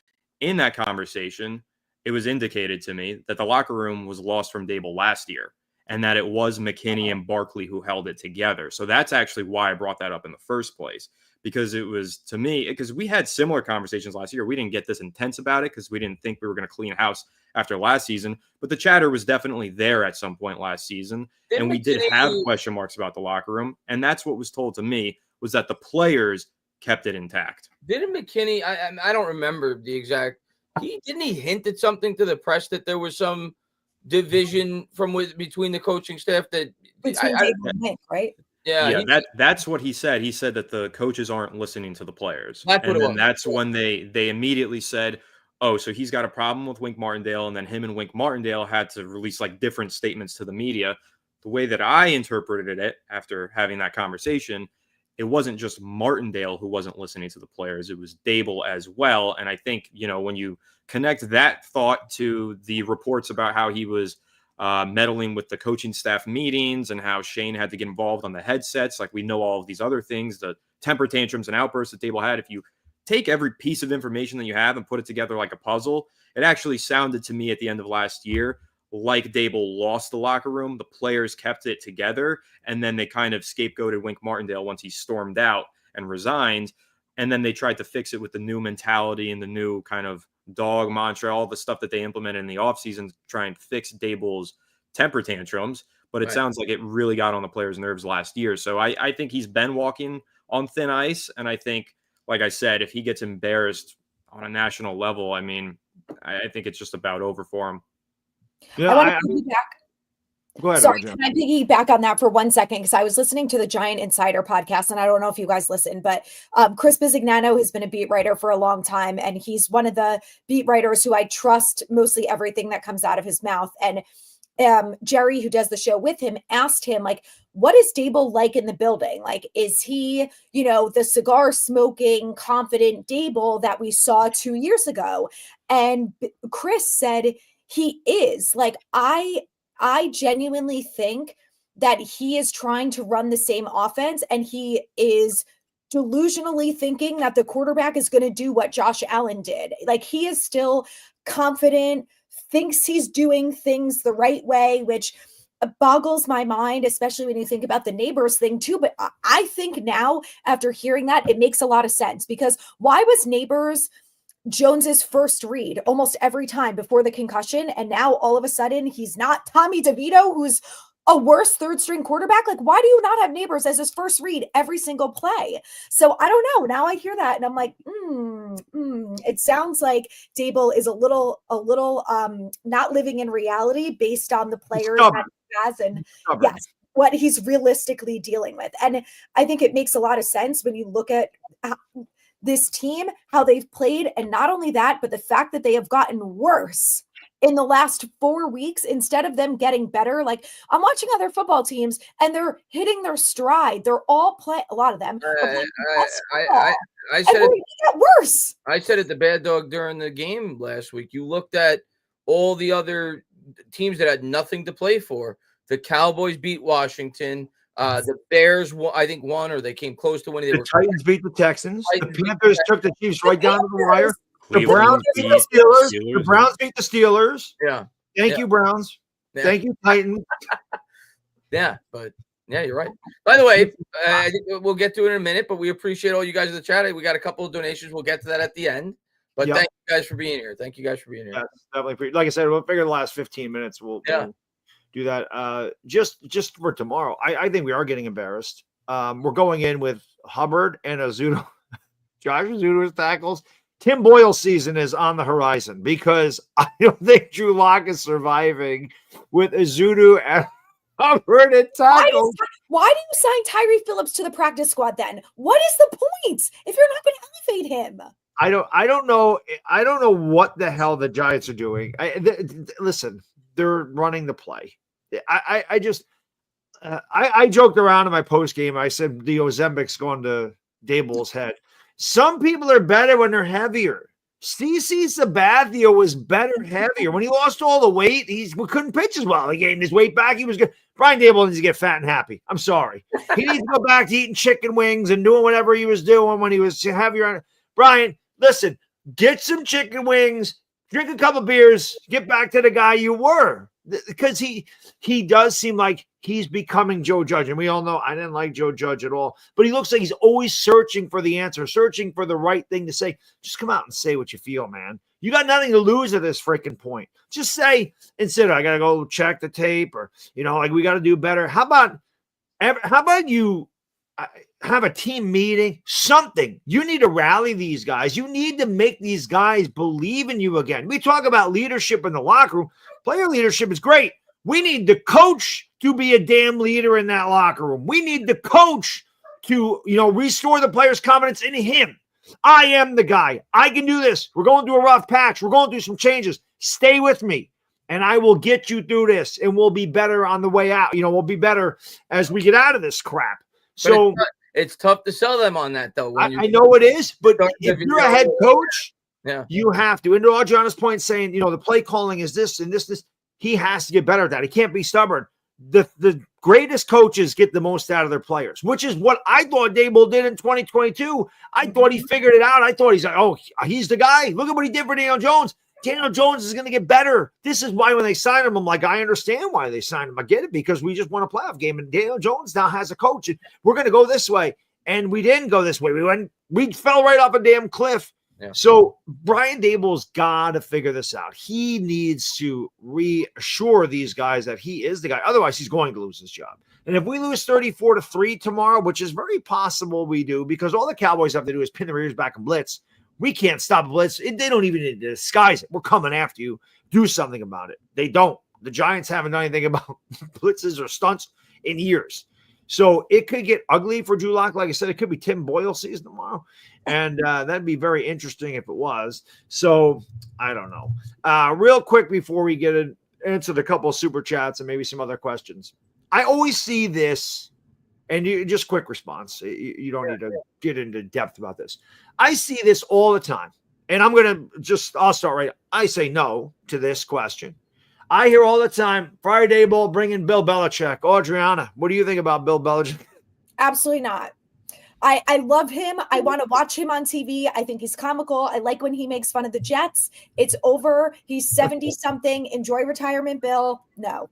Speaker 3: In that conversation, it was indicated to me that the locker room was lost from Daboll last year, and that it was McKinney and Barkley who held it together. So that's actually why I brought that up in the first place, because it was, to me, because we had similar conversations last year. We didn't get this intense about it because we didn't think we were going to clean house after last season, but the chatter was definitely there at some point last season. And we did have question marks about the locker room. And that's what was told to me, was that the players kept it intact.
Speaker 2: Didn't McKinney, I don't remember the exact, didn't he hint at something to the press that there was some division between the coaching staff that
Speaker 4: Daboll and Hank, right?
Speaker 2: Yeah,
Speaker 3: that's what he said. He said that the coaches aren't listening to the players.
Speaker 2: That's what it was.
Speaker 3: That's when they immediately said, oh, so he's got a problem with Wink Martindale, and then him and Wink Martindale had to release like different statements to the media. The way that I interpreted it after having that conversation, it wasn't just Martindale who wasn't listening to the players. It was Daboll as well. And I think, when you connect that thought to the reports about how he was meddling with the coaching staff meetings and how Shane had to get involved on the headsets, like we know all of these other things, the temper tantrums and outbursts that Daboll had. If you take every piece of information that you have and put it together like a puzzle, it actually sounded to me at the end of last year like Daboll lost the locker room. The players kept it together, and then they kind of scapegoated Wink Martindale once he stormed out and resigned. And then they tried to fix it with the new mentality and the new kind of dog mantra, all the stuff that they implemented in the offseason to try and fix Daboll's temper tantrums. But it sounds like it really got on the players' nerves last year. So I think he's been walking on thin ice. And I think, like I said, if he gets embarrassed on a national level, I mean, I think it's just about over for him.
Speaker 4: Yeah, I want to piggyback.
Speaker 1: Go ahead.
Speaker 4: Sorry, can I piggyback on that for 1 second? Because I was listening to the Giant Insider podcast, and I don't know if you guys listen, but Chris Bisignano has been a beat writer for a long time, and he's one of the beat writers who I trust mostly everything that comes out of his mouth. And Jerry, who does the show with him, asked him, like, what is Daboll like in the building? Like, is he, the cigar smoking, confident Daboll that we saw 2 years ago? And Chris said he is. Like, I genuinely think that he is trying to run the same offense, and he is delusionally thinking that the quarterback is going to do what Josh Allen did. Like, he is still confident, thinks he's doing things the right way, which boggles my mind, especially when you think about the Nabers thing too. But I think now, after hearing that, it makes a lot of sense, because why was Nabers Jones's first read almost every time before the concussion, and now all of a sudden he's not Tommy DeVito, who's a worse third string quarterback? Like, why do you not have Nabers as his first read every single play? So I don't know. Now I hear that and I'm like, it sounds like Daboll is a little not living in reality based on the players that he has, and yes, what he's realistically dealing with. And I think it makes a lot of sense when you look at this team, how they've played. And not only that, but the fact that they have gotten worse in the last 4 weeks instead of them getting better. Like, I'm watching other football teams and they're hitting their stride. They're all a lot of them.
Speaker 2: I said it
Speaker 4: got worse.
Speaker 2: I said it to Bad Dog during the game last week. You looked at all the other teams that had nothing to play for. The Cowboys beat Washington. The Bears, I think, won, or they came close to winning.
Speaker 1: The Titans beat the Texans. The Panthers took the Chiefs right down to the wire. The Browns beat the Steelers. The Browns beat the Steelers.
Speaker 2: Yeah.
Speaker 1: Thank you, Browns. Yeah. Thank you, Titans.
Speaker 2: Yeah, but yeah, you're right. By the way, I think we'll get to it in a minute, but we appreciate all you guys in the chat. We got a couple of donations. We'll get to that at the end. But thank you guys for being here. Thank you guys for being here.
Speaker 1: Yeah, definitely. Like I said, we'll figure the last 15 minutes. We'll do that. Just for tomorrow, I think we are getting embarrassed. We're going in with Hubbard and Josh Azudo's tackles, Tim Boyle season is on the horizon because I don't think Drew Lock is surviving with Azudu and Hubbard and tackle.
Speaker 4: Why do you sign Tyree Phillips to the practice squad then? What is the point if you're not going to elevate him?
Speaker 1: I don't know. I don't know what the hell the Giants are doing. Listen, they're running the play. I joked around in my post game. I said the Ozembic's going to Daboll's head. Some people are better when they're heavier. CC Sabathia was better heavier. When he lost all the weight, he couldn't pitch as well. He gained his weight back. He was good. Brian Daboll needs to get fat and happy. I'm sorry. He needs to go back to eating chicken wings and doing whatever he was doing when he was heavier. Brian, listen, get some chicken wings, drink a couple beers, get back to the guy you were. Because he does seem like he's becoming Joe Judge. And we all know I didn't like Joe Judge at all. But he looks like he's always searching for the answer, searching for the right thing to say. Just come out and say what you feel, man. You got nothing to lose at this freaking point. Just say, instead of I got to go check the tape or, like we got to do better. How about you have a team meeting, something. You need to rally these guys. You need to make these guys believe in you again. We talk about leadership in the locker room. Player leadership is great. We need the coach to be a damn leader in that locker room. We need the coach to, restore the players' confidence in him. I am the guy. I can do this. We're going through a rough patch. We're going through some changes. Stay with me, and I will get you through this, and we'll be better on the way out. We'll be better as we get out of this crap. So
Speaker 2: it's tough to sell them on that, though.
Speaker 1: I know it is, but if you're a head coach, you have to. And to Adriana's point, saying, the play calling is this and this. He has to get better at that. He can't be stubborn. The greatest coaches get the most out of their players, which is what I thought Daboll did in 2022. I thought he figured it out. I thought he's like, oh, he's the guy. Look at what he did for Daniel Jones. Daniel Jones is going to get better. This is why when they signed him, I'm like, I understand why they signed him. I get it because we just won a playoff game, and Daniel Jones now has a coach, and we're going to go this way. And we didn't go this way. We fell right off a damn cliff. Yeah. So Brian Daboll's got to figure this out. He needs to reassure these guys that he is the guy. Otherwise, he's going to lose his job. And if we lose 34-3 tomorrow, which is very possible we do, because all the Cowboys have to do is pin their ears back and blitz. We can't stop blitz. They don't even need to disguise it. We're coming after you. Do something about it. They don't. The Giants haven't done anything about blitzes or stunts in years. So it could get ugly for Drew Lock. Like I said, it could be Tim Boyle season tomorrow. And that'd be very interesting if it was. So I don't know. Real quick before we answer a couple of super chats and maybe some other questions. I always see this, and just quick response. You don't need to get into depth about this. I see this all the time. And I'll start right. I say no to this question. I hear all the time, Friday Bowl bringing Bill Belichick. Adriana, what do you think about Bill Belichick?
Speaker 4: Absolutely not. I love him. I want to watch him on TV. I think he's comical. I like when he makes fun of the Jets. It's over. He's 70-something. Enjoy retirement, Bill. No.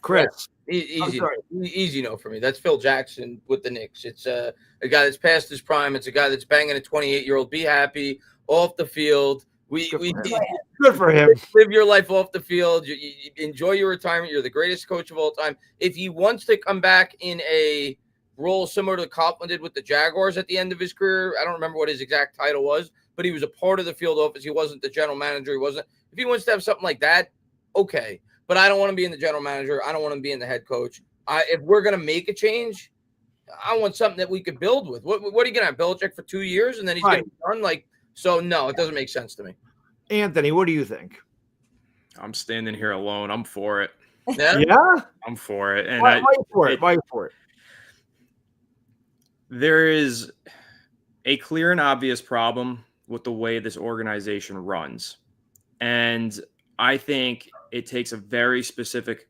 Speaker 1: Chris.
Speaker 2: Easy no for me. That's Phil Jackson with the Knicks. It's a guy that's past his prime. It's a guy that's banging a 28-year-old. Be happy. Off the field.
Speaker 1: Good for him.
Speaker 2: Live your life off the field. You enjoy your retirement. You're the greatest coach of all time. If he wants to come back in a role similar to Coughlin did with the Jaguars at the end of his career, I don't remember what his exact title was, but he was a part of the field office. He wasn't the general manager. If he wants to have something like that, okay. But I don't want to be in the general manager. I don't want to be in the head coach. If we're going to make a change, I want something that we could build with. What are you going to have, Belichick for 2 years and then he's going to be done? So no, it doesn't make sense to me.
Speaker 1: Anthony, what do you think?
Speaker 3: I'm standing here alone. I'm for it.
Speaker 1: Yeah?
Speaker 3: I'm for it. And
Speaker 1: Why for it?
Speaker 3: There is a clear and obvious problem with the way this organization runs. And I think it takes a very specific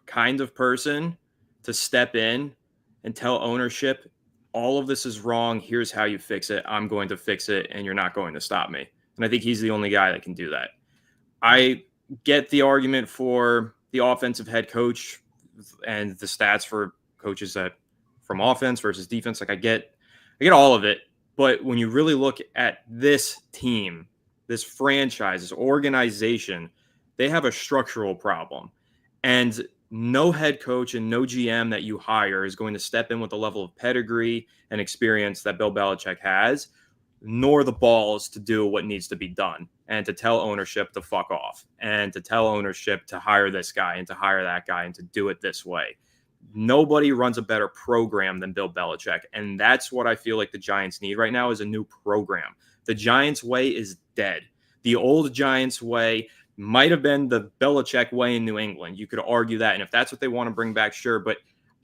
Speaker 3: kind of person to step in and tell ownership, all of this is wrong. Here's how you fix it. I'm going to fix it, and you're not going to stop me. And I think he's the only guy that can do that. I get the argument for the offensive head coach and the stats for coaches that from offense versus defense. I get all of it. But when you really look at this team, this franchise, this organization, they have a structural problem. And no head coach and no GM that you hire is going to step in with the level of pedigree and experience that Bill Belichick has. nor the balls to do what needs to be done and to tell ownership to fuck off and to tell ownership to hire this guy and to hire that guy and to do it this way. Nobody runs a better program than Bill Belichick. And that's what I feel like the Giants need right now is a new program. The Giants way is dead. The old Giants way might have been the Belichick way in New England. You could argue that. And if that's what they want to bring back, sure. But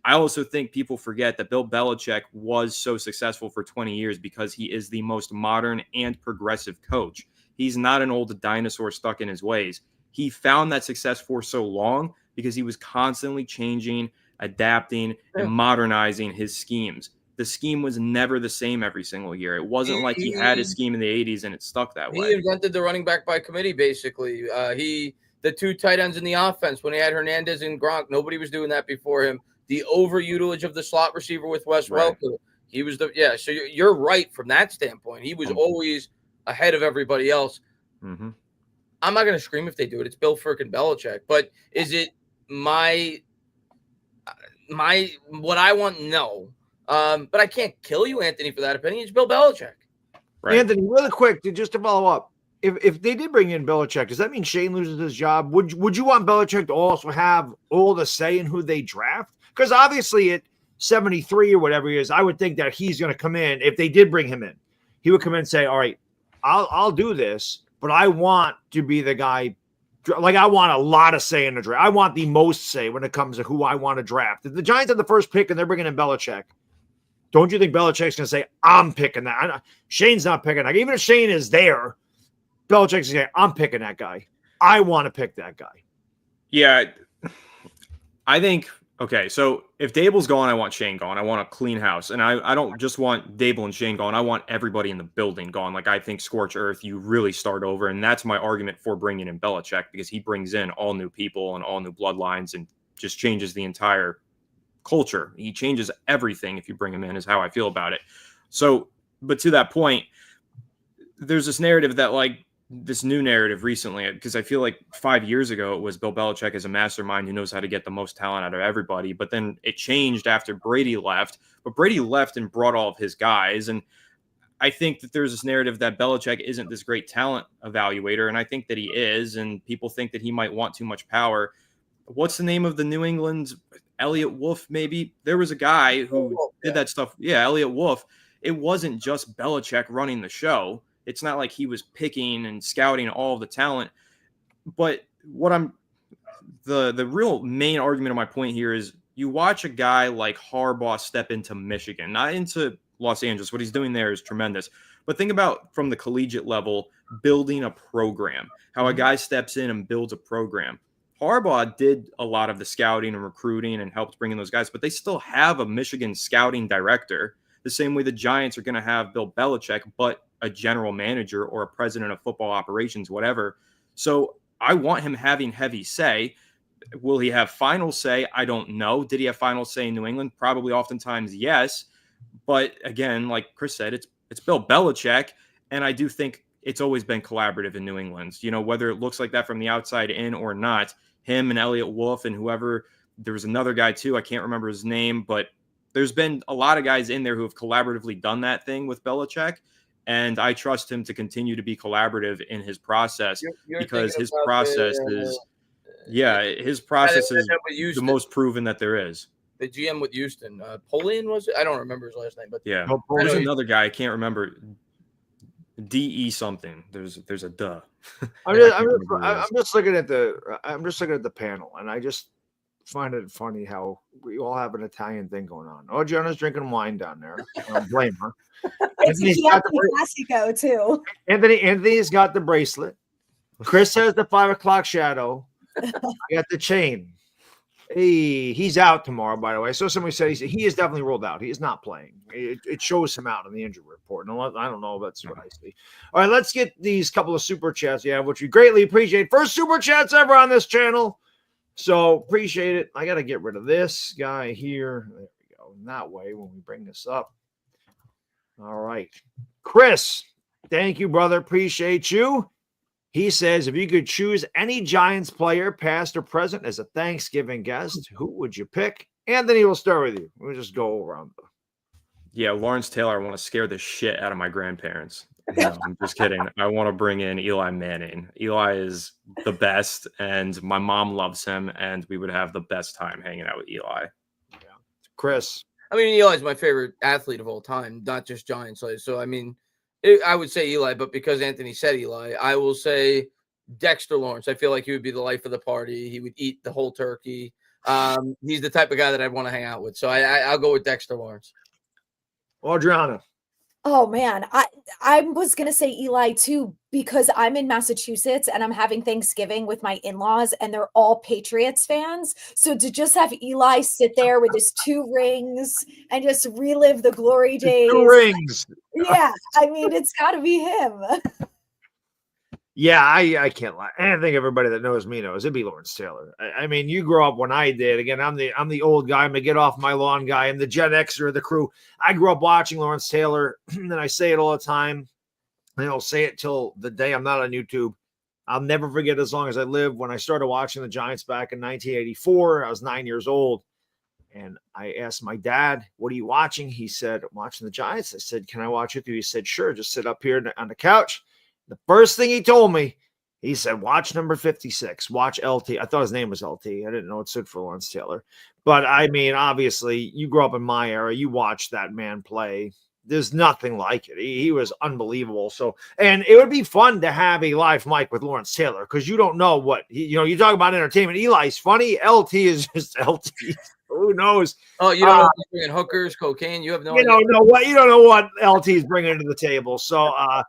Speaker 3: I also think people forget that Bill Belichick was so successful for 20 years because he is the most modern and progressive coach. He's not an old dinosaur stuck in his ways. He found that success for so long because he was constantly changing, adapting, and modernizing his schemes. The scheme was never the same every single year. It wasn't like he had his scheme in the 80s and it stuck that way.
Speaker 2: He invented the running back by committee, basically. The two tight ends in the offense, when he had Hernandez and Gronk, nobody was doing that before him. The over-utilization of the slot receiver with Wes Welker. He was so you're right from that standpoint. He was always ahead of everybody else.
Speaker 3: Mm-hmm.
Speaker 2: I'm not going to scream if they do it. It's Bill frickin' Belichick. But is it my what I want? No. But I can't kill you, Anthony, for that opinion. It's Bill Belichick.
Speaker 1: Right. Anthony, really quick, just to follow up. If they did bring in Belichick, does that mean Shane loses his job? Would you want Belichick to also have all the say in who they draft? Because obviously at 73 or whatever he is, I would think that he's going to come in. If they did bring him in, he would come in and say, all right, I'll do this, but I want to be the guy. Like, I want a lot of say in the draft. I want the most say when it comes to who I want to draft. If the Giants have the first pick and they're bringing in Belichick, don't you think Belichick's going to say, I'm picking that? Shane's not picking that. Even if Shane is there, Belichick's going to say, I'm picking that guy. I want to pick that guy.
Speaker 3: Yeah. I think, okay, so if Daboll's gone, I want Shane gone. I want a clean house. And I don't just want Daboll and Shane gone. I want everybody in the building gone. Like, I think scorch earth, you really start over. And that's my argument for bringing in Belichick, because he brings in all new people and all new bloodlines and just changes the entire culture. He changes everything if you bring him in, is how I feel about it. So, but to that point, there's this narrative that, like, this new narrative recently, because I feel like 5 years ago it was Bill Belichick as a mastermind who knows how to get the most talent out of everybody. But then it changed after Brady left. But Brady left and brought all of his guys. And I think that there's this narrative that Belichick isn't this great talent evaluator. And I think that he is. And people think that he might want too much power. What's the name of the New England? Elliot Wolf, maybe? There was a guy who did that stuff. Yeah, Elliot Wolf. It wasn't just Belichick running the show. It's not like he was picking and scouting all of the talent. But what the real main argument of my point here is, you watch a guy like Harbaugh step into Michigan, not into Los Angeles. What he's doing there is tremendous. But think about, from the collegiate level, building a program, how a guy steps in and builds a program. Harbaugh did a lot of the scouting and recruiting and helped bring in those guys, but they still have a Michigan scouting director, the same way the Giants are going to have Bill Belichick, but a general manager or a president of football operations, whatever. So I want him having heavy say. Will he have final say? I don't know. Did he have final say in New England? Probably oftentimes, yes. But again, like Chris said, it's Bill Belichick. And I do think it's always been collaborative in New England. You know, whether it looks like that from the outside in or not, him and Elliot Wolf and whoever, there was another guy too, I can't remember his name, but there's been a lot of guys in there who have collaboratively done that thing with Belichick. And I trust him to continue to be collaborative in his process, because his process is the most proven that there is.
Speaker 2: The GM with Houston, Polian was it? I don't remember his last name, but
Speaker 3: yeah, there's another guy, I can't remember. DE something. There's a duh.
Speaker 1: I'm just looking at the panel, and I just find it funny how we all have an Italian thing going on. Oh, Jonah's drinking wine down there. I don't blame her.
Speaker 4: It's Classico too.
Speaker 1: Anthony's got the bracelet. Chris has the 5 o'clock shadow. I got the chain. He's out tomorrow, by the way. So somebody said he is definitely ruled out. He is not playing. It shows him out in the injury report. And I don't know if that's what I see. All right, let's get these couple of super chats, which we greatly appreciate. First super chats ever on this channel. So appreciate it. I got to get rid of this guy here. There we go. In that way, when we bring this up. All right. Chris, thank you, brother. Appreciate you. He says, if you could choose any Giants player, past or present, as a Thanksgiving guest, who would you pick? Anthony, we'll start with you. We'll just go around
Speaker 3: Yeah, Lawrence Taylor, I want to scare the shit out of my grandparents. No, I'm just kidding. I want to bring in Eli Manning. Eli is the best, and my mom loves him, and we would have the best time hanging out with Eli.
Speaker 1: Chris.
Speaker 2: I mean, Eli's my favorite athlete of all time, not just Giants. So, I mean, I would say Eli, but because Anthony said Eli, I will say Dexter Lawrence. I feel like he would be the life of the party. He would eat the whole turkey. He's the type of guy that I'd want to hang out with. So I'll go with Dexter Lawrence.
Speaker 1: Adriana.
Speaker 4: Oh man, I was gonna say Eli too, because I'm in Massachusetts and I'm having Thanksgiving with my in-laws and they're all Patriots fans. So to just have Eli sit there with his 2 rings and just relive the glory days.
Speaker 1: 2 rings.
Speaker 4: Yeah, I mean it's gotta be him.
Speaker 1: Yeah, I can't lie. And I think everybody that knows me knows it'd be Lawrence Taylor. I mean, you grew up when I did. Again, I'm the old guy. I'm the get off my lawn guy. I'm the Gen Xer of the crew. I grew up watching Lawrence Taylor, and I say it all the time. And I'll say it till the day I'm not on YouTube. I'll never forget as long as I live when I started watching the Giants back in 1984. I was 9 years old. And I asked my dad, what are you watching? He said, I'm watching the Giants. I said, can I watch with you? He said, sure. Just sit up here on the couch. The first thing he told me, he said, watch number 56, watch LT. I thought his name was LT. I didn't know it stood for Lawrence Taylor. But, I mean, obviously, you grew up in my era. You watched that man play. There's nothing like it. He was unbelievable. So, and it would be fun to have a live mic with Lawrence Taylor because you don't know what, you talk about entertainment. Eli's funny. LT is just LT. Who knows?
Speaker 2: Oh, you don't know if he's bringing hookers, cocaine. You have no idea.
Speaker 1: You don't know what LT is bringing to the table. So I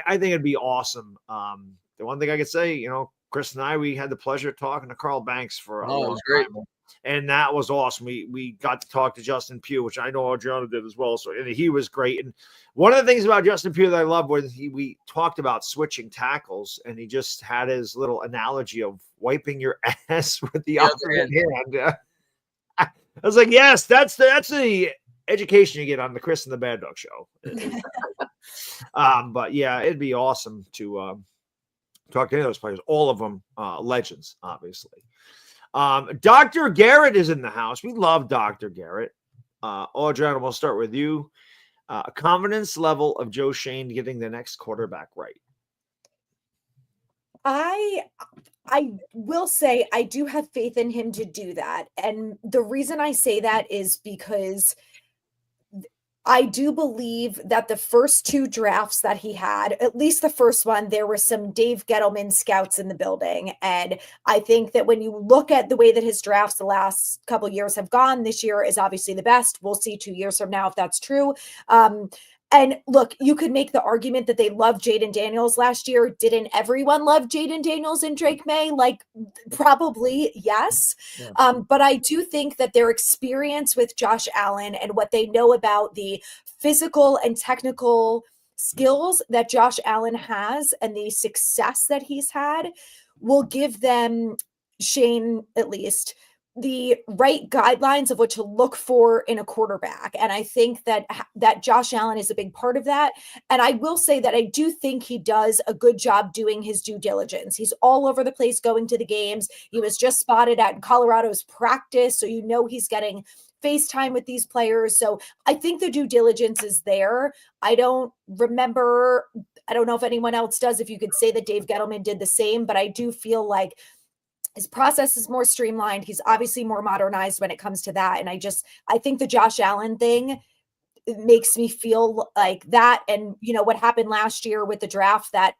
Speaker 1: think it'd be awesome. The one thing I could say, Chris and I, we had the pleasure of talking to Carl Banks for a long
Speaker 2: great.
Speaker 1: time. And that was awesome. We got to talk to Justin Pugh, which I know Adriana did as well. So he was great. And one of the things about Justin Pugh that I love was we talked about switching tackles, and he just had his little analogy of wiping your ass with the opposite hand. I was like, yes, that's the education you get on the Chris and the Bad Dog Show. But yeah, it'd be awesome to talk to any of those players. All of them legends, obviously. Dr. Garrett is in the house. We love Dr. Garrett. Adriana, we'll start with you. Confidence level of Joe Shane getting the next quarterback right.
Speaker 4: I will say I do have faith in him to do that. And the reason I say that is because I do believe that the first 2 drafts that he had, at least the first one, there were some Dave Gettleman scouts in the building. And I think that when you look at the way that his drafts the last couple of years have gone, this year is obviously the best. We'll see 2 years from now if that's true. And look, you could make the argument that they loved Jaden Daniels last year. Didn't everyone love Jaden Daniels and Drake May? Like, probably, yes. Yeah. But I do think that their experience with Josh Allen and what they know about the physical and technical skills that Josh Allen has and the success that he's had will give them, Shane at least, the right guidelines of what to look for in a quarterback. And I think that Josh Allen is a big part of that. And I will say that I do think he does a good job doing his due diligence. He's all over the place going to the games. He was just spotted at Colorado's practice. So, he's getting FaceTime with these players. So I think the due diligence is there. I don't know if anyone else does, if you could say that Dave Gettleman did the same, but I do feel like his process is more streamlined. He's obviously more modernized when it comes to that. And I think the Josh Allen thing makes me feel like that. And what happened last year with the draft, that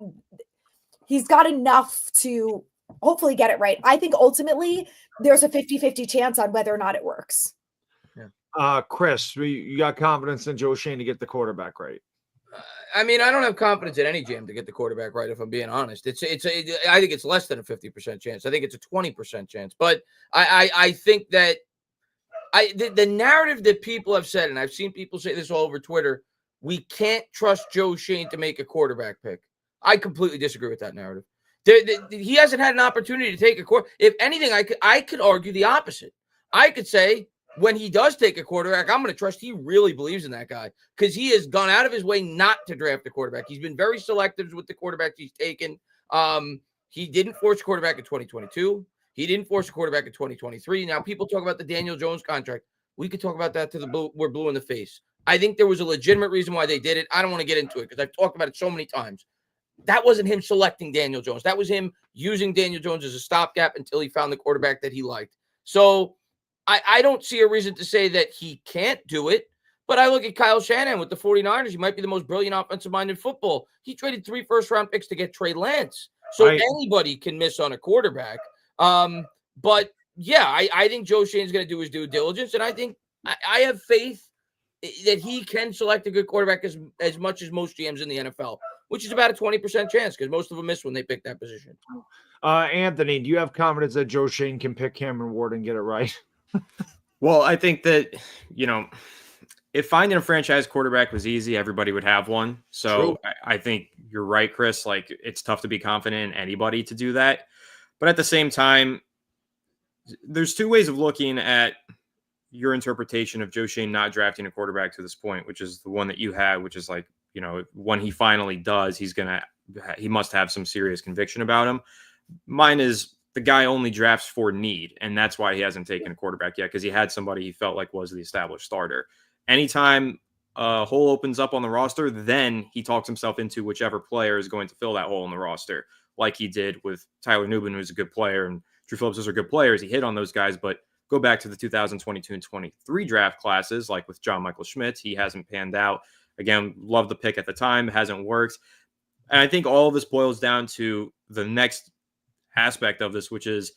Speaker 4: he's got enough to hopefully get it right. I think ultimately there's a 50-50 chance on whether or not it works.
Speaker 1: Yeah. Chris, you got confidence in Joe Shane to get the quarterback right?
Speaker 2: I mean, I don't have confidence in any GM to get the quarterback right, if I'm being honest. I think it's less than a 50% chance. I think it's a 20% chance. But I think that the narrative that people have said, and I've seen people say this all over Twitter, we can't trust Joe Shane to make a quarterback pick. I completely disagree with that narrative. He hasn't had an opportunity to take a quarterback. If anything, I could argue the opposite. I could say, when he does take a quarterback, I'm going to trust he really believes in that guy, because he has gone out of his way not to draft a quarterback. He's been very selective with the quarterbacks he's taken. He didn't force a quarterback in 2022. He didn't force a quarterback in 2023. Now, people talk about the Daniel Jones contract. We could talk about that we're blue in the face. I think there was a legitimate reason why they did it. I don't want to get into it because I've talked about it so many times. That wasn't him selecting Daniel Jones. That was him using Daniel Jones as a stopgap until he found the quarterback that he liked. So I don't see a reason to say that he can't do it. But I look at Kyle Shanahan with the 49ers. He might be the most brilliant offensive mind in football. He traded 3 first-round picks to get Trey Lance. So anybody can miss on a quarterback. But, yeah, I think Joe Shane's going to do his due diligence. And I think I have faith that he can select a good quarterback as much as most GMs in the NFL, which is about a 20% chance because most of them miss when they pick that position.
Speaker 1: Anthony, do you have confidence that Joe Shane can pick Cameron Ward and get it right?
Speaker 3: Well, I think that, if finding a franchise quarterback was easy, everybody would have one. So I think you're right, Chris. Like, it's tough to be confident in anybody to do that. But at the same time, there's 2 ways of looking at your interpretation of Joe Shane not drafting a quarterback to this point, which is the one that you had, which is like, when he finally does, he must have some serious conviction about him. Mine is the guy only drafts for need, and that's why he hasn't taken a quarterback yet, because he had somebody he felt like was the established starter. Anytime a hole opens up on the roster, then he talks himself into whichever player is going to fill that hole in the roster, like he did with Tyler Nubin, who's a good player, and Drew Phillips, those are good players. He hit on those guys, but go back to the 2022 and 23 draft classes, like with John Michael Schmidt, he hasn't panned out. Again, loved the pick at the time, hasn't worked. And I think all of this boils down to the next aspect of this, which is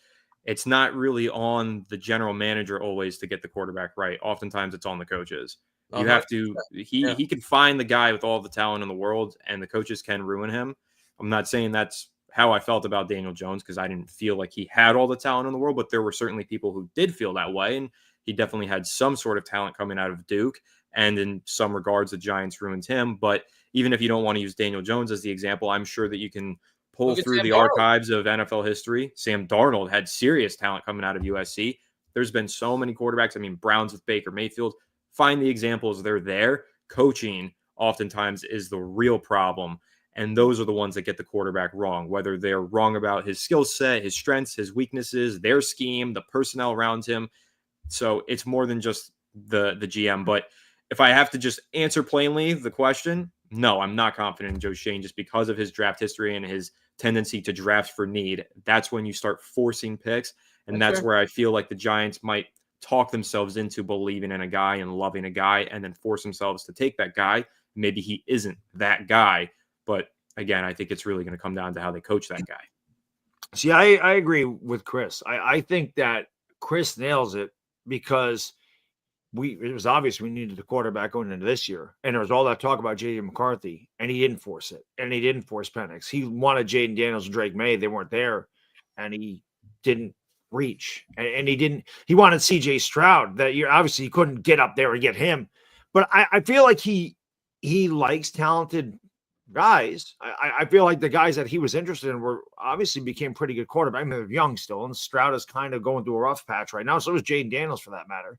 Speaker 3: it's not really on the general manager always to get the quarterback right. Oftentimes it's on the coaches. You have to, he can find the guy with all the talent in the world, and the coaches can ruin him. I'm not saying that's how I felt about Daniel Jones, because I didn't feel like he had all the talent in the world, but there were certainly people who did feel that way. And he definitely had some sort of talent coming out of Duke. And in some regards, the Giants ruined him. But even if you don't want to use Daniel Jones as the example, I'm sure that you can pull through the archives of NFL history. Sam Darnold had serious talent coming out of USC. There's been so many quarterbacks. I mean, Browns with Baker Mayfield. Find the examples. They're there. Coaching oftentimes is the real problem. And those are the ones that get the quarterback wrong, whether they're wrong about his skill set, his strengths, his weaknesses, their scheme, the personnel around him. So it's more than just the GM. But if I have to just answer plainly the question, no, I'm not confident in Joe Shane just because of his draft history and his tendency to draft for need. That's when you start forcing picks. And that's where I feel like the Giants might talk themselves into believing in a guy and loving a guy and then force themselves to take that guy. Maybe he isn't that guy. But again, I think it's really going to come down to how they coach that guy.
Speaker 1: See, I agree with Chris. I think that Chris nails it because it was obvious we needed a quarterback going into this year. And there was all that talk about J.D. McCarthy, and he didn't force it. And he didn't force Penix. He wanted Jaden Daniels and Drake May. They weren't there, and he didn't reach. And he wanted C.J. Stroud. That year, obviously, he couldn't get up there and get him. But I feel like he likes talented guys. I feel like the guys that he was interested in were obviously became pretty good quarterbacks. I mean, they're young still, and Stroud is kind of going through a rough patch right now. So is Jaden Daniels, for that matter.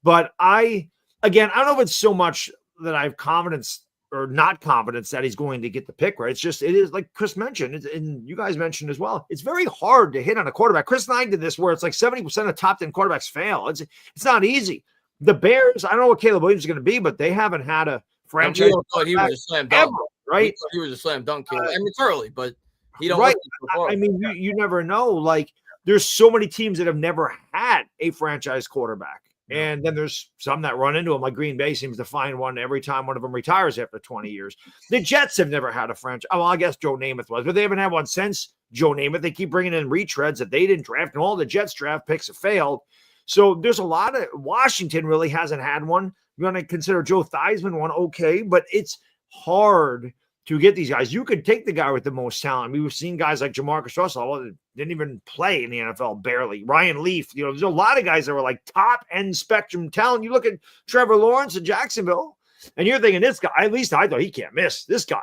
Speaker 1: But I don't know if it's so much that I have confidence or not confidence that he's going to get the pick right. It is like Chris mentioned, and you guys mentioned as well. It's very hard to hit on a quarterback. Chris and I did this where it's like 70% of top 10 quarterbacks fail. It's not easy. The Bears, I don't know what Caleb Williams is going to be, but they haven't had a franchise.
Speaker 2: Thought he was a slam dunk,
Speaker 1: ever, right?
Speaker 2: He was a slam dunk. I mean, it's early, but he don't.
Speaker 1: Right. I mean, you never know. Like, there's so many teams that have never had a franchise quarterback. And then there's some that run into him, like Green Bay seems to find one every time one of them retires after 20 years. The Jets have never had a franchise. Oh, well, I guess Joe Namath was, but they haven't had one since Joe Namath. They keep bringing in retreads that they didn't draft, and all the Jets draft picks have failed. So there's a lot of – Washington really hasn't had one. You're going to consider Joe Theismann one, okay, but it's hard to get these guys. You could take the guy with the most talent. We've seen guys like Jamarcus Russell that didn't even play in the NFL, barely. Ryan Leaf, there's a lot of guys that were like top-end spectrum talent. You look at Trevor Lawrence in Jacksonville, and you're thinking this guy, at least I thought he can't miss. This guy's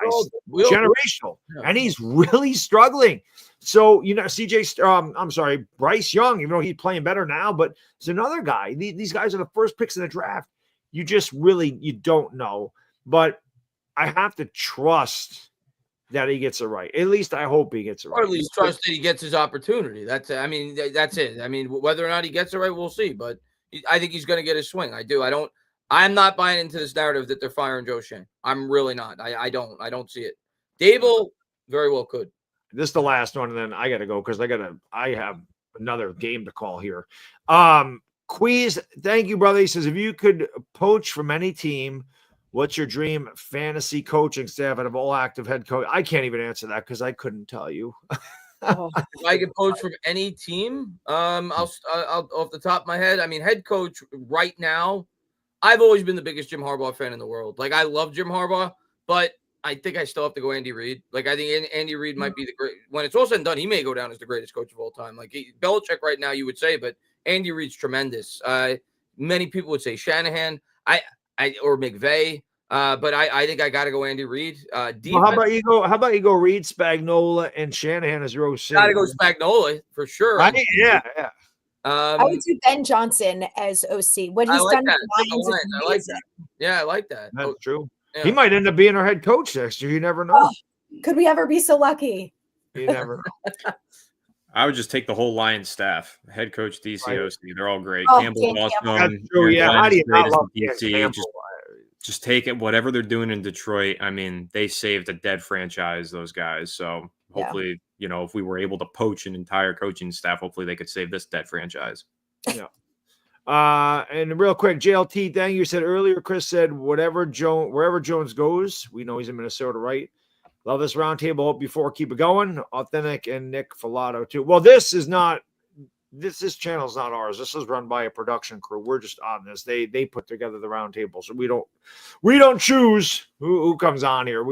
Speaker 1: generational, and he's really struggling. So, Bryce Young, even though he's playing better now, but it's another guy. These guys are the first picks in the draft. You just really, you don't know. But I have to trust that he gets it right. At least I hope he gets it right.
Speaker 2: Or at least trust that he gets his opportunity. That's it. I mean, whether or not he gets it right, we'll see. But I think he's going to get his swing. I do. I'm not buying into this narrative that they're firing Joe Schoen. I'm really not. I don't see it. Daboll very well could.
Speaker 1: This is the last one, and then I got to go because I have another game to call here. Queez, thank you, brother. He says, if you could poach from any team, what's your dream fantasy coaching staff out of all active head coach? I can't even answer that because I couldn't tell you.
Speaker 2: If I could poach from any team, I'll off the top of my head. I mean, head coach right now, I've always been the biggest Jim Harbaugh fan in the world. Like, I love Jim Harbaugh, but I think I still have to go Andy Reid. Like, I think Andy Reid might be the great. When it's all said and done, he may go down as the greatest coach of all time. Like, Belichick right now, you would say, but Andy Reid's tremendous. Many people would say Shanahan, or McVay. But I think I got to go Andy Reid.
Speaker 1: Well, how about you go Reid, Spagnuolo, and Shanahan as your OC?
Speaker 2: Got to go Spagnuolo for sure.
Speaker 1: Yeah.
Speaker 4: I would do Ben Johnson as OC. What he's done with Lions is
Speaker 2: I like that. Yeah, I like that.
Speaker 1: That's true.
Speaker 2: Yeah.
Speaker 1: He might end up being our head coach next year. You never know.
Speaker 4: Could we ever be so lucky?
Speaker 1: You never know.
Speaker 3: I would just take the whole Lions staff, head coach, DC,
Speaker 1: Right.
Speaker 3: OC. They're all great.
Speaker 4: Oh,
Speaker 3: Campbell's
Speaker 4: Dan
Speaker 3: awesome.
Speaker 1: That's true. Yeah. How do you not love
Speaker 3: DC?
Speaker 1: Campbell?
Speaker 3: Just take it. Whatever they're doing in Detroit, I mean, they saved a dead franchise, those guys. So hopefully, if we were able to poach an entire coaching staff, hopefully they could save this dead franchise.
Speaker 1: Yeah. And real quick, JLT, thank you. Said earlier, Chris said, wherever Jones goes, we know he's in Minnesota, right? Love this roundtable. Hope you four keep it going. Authentic and Nick Filato too. Well, this channel is not ours. This is run by a production crew. We're just on this. They put together the roundtable, so we don't choose who comes on here.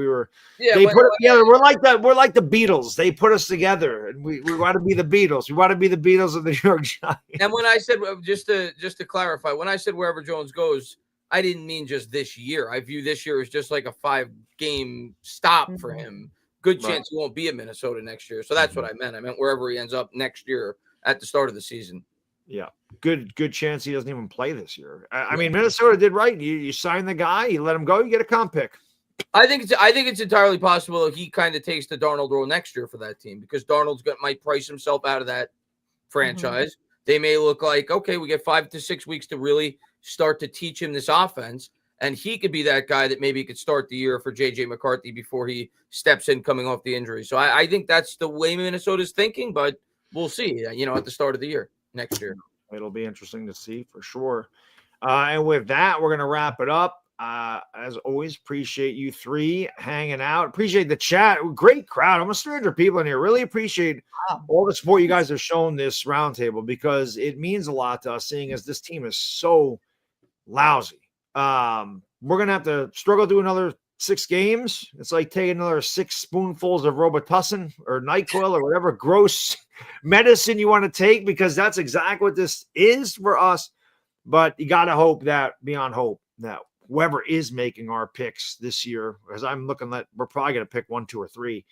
Speaker 1: They put it together. We're like that. We're like the Beatles. They put us together, and we want to be the Beatles. We want to be the Beatles of the New York Giants.
Speaker 2: And when I said, just to clarify, when I said wherever Jones goes, I didn't mean just this year. I view this year as just like a 5-game stop for him. Good chance he won't be in Minnesota next year. So that's what I meant. I meant wherever he ends up next year at the start of the season.
Speaker 1: Yeah. Good chance he doesn't even play this year. I mean, Minnesota did right. You sign the guy, you let him go, you get a comp pick.
Speaker 2: I think it's entirely possible he kind of takes the Darnold role next year for that team because Darnold's might price himself out of that franchise. They may look like, okay, we get 5 to 6 weeks to really start to teach him this offense. And he could be that guy that maybe could start the year for J.J. McCarthy before he steps in coming off the injury. So I think that's the way Minnesota's thinking, but we'll see, at the start of the year next year.
Speaker 1: It'll be interesting to see for sure. And with that, we're going to wrap it up. As always, appreciate you three hanging out. Appreciate the chat. Great crowd. Almost 300 people in here. Really appreciate all the support you guys have shown this roundtable because it means a lot to us seeing as this team is so lousy. We're going to have to struggle to do another 6 games. It's like taking another 6 spoonfuls of Robitussin or NyQuil or whatever gross medicine you want to take because that's exactly what this is for us. But you got to hope that beyond hope that whoever is making our picks this year, because I'm looking at, we're probably going to pick 1, 2, or 3.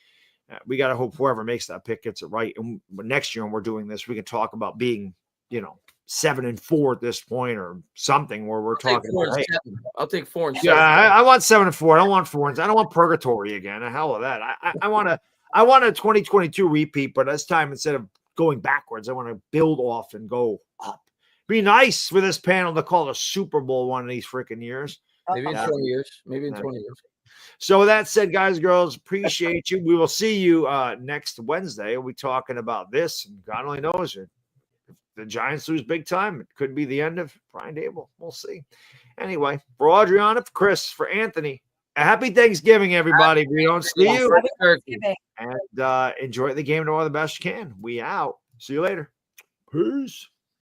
Speaker 1: We got to hope whoever makes that pick gets it right. And next year when we're doing this, we can talk about being, 7-4 at this point or something where we're talking.
Speaker 2: I'll take 4 and 7.
Speaker 1: Yeah, I want 7-4. I don't want 4 and I don't want purgatory again. The hell of that. I want a 2022 repeat, but this time instead of going backwards, I want to build off and go up. Be nice for this panel to call a Super Bowl one of these freaking years.
Speaker 2: Maybe in 20 years. Maybe in 20 years.
Speaker 1: So with that said, guys, girls, appreciate you. We will see you next Wednesday. We'll be talking about this, and God only knows it. If the Giants lose big time, it could be the end of Brian Daboll. We'll see. Anyway, for Adriana, for Chris, for Anthony, a happy Thanksgiving, everybody. We don't see you. And enjoy the game to all the best you can. We out. See you later. Peace.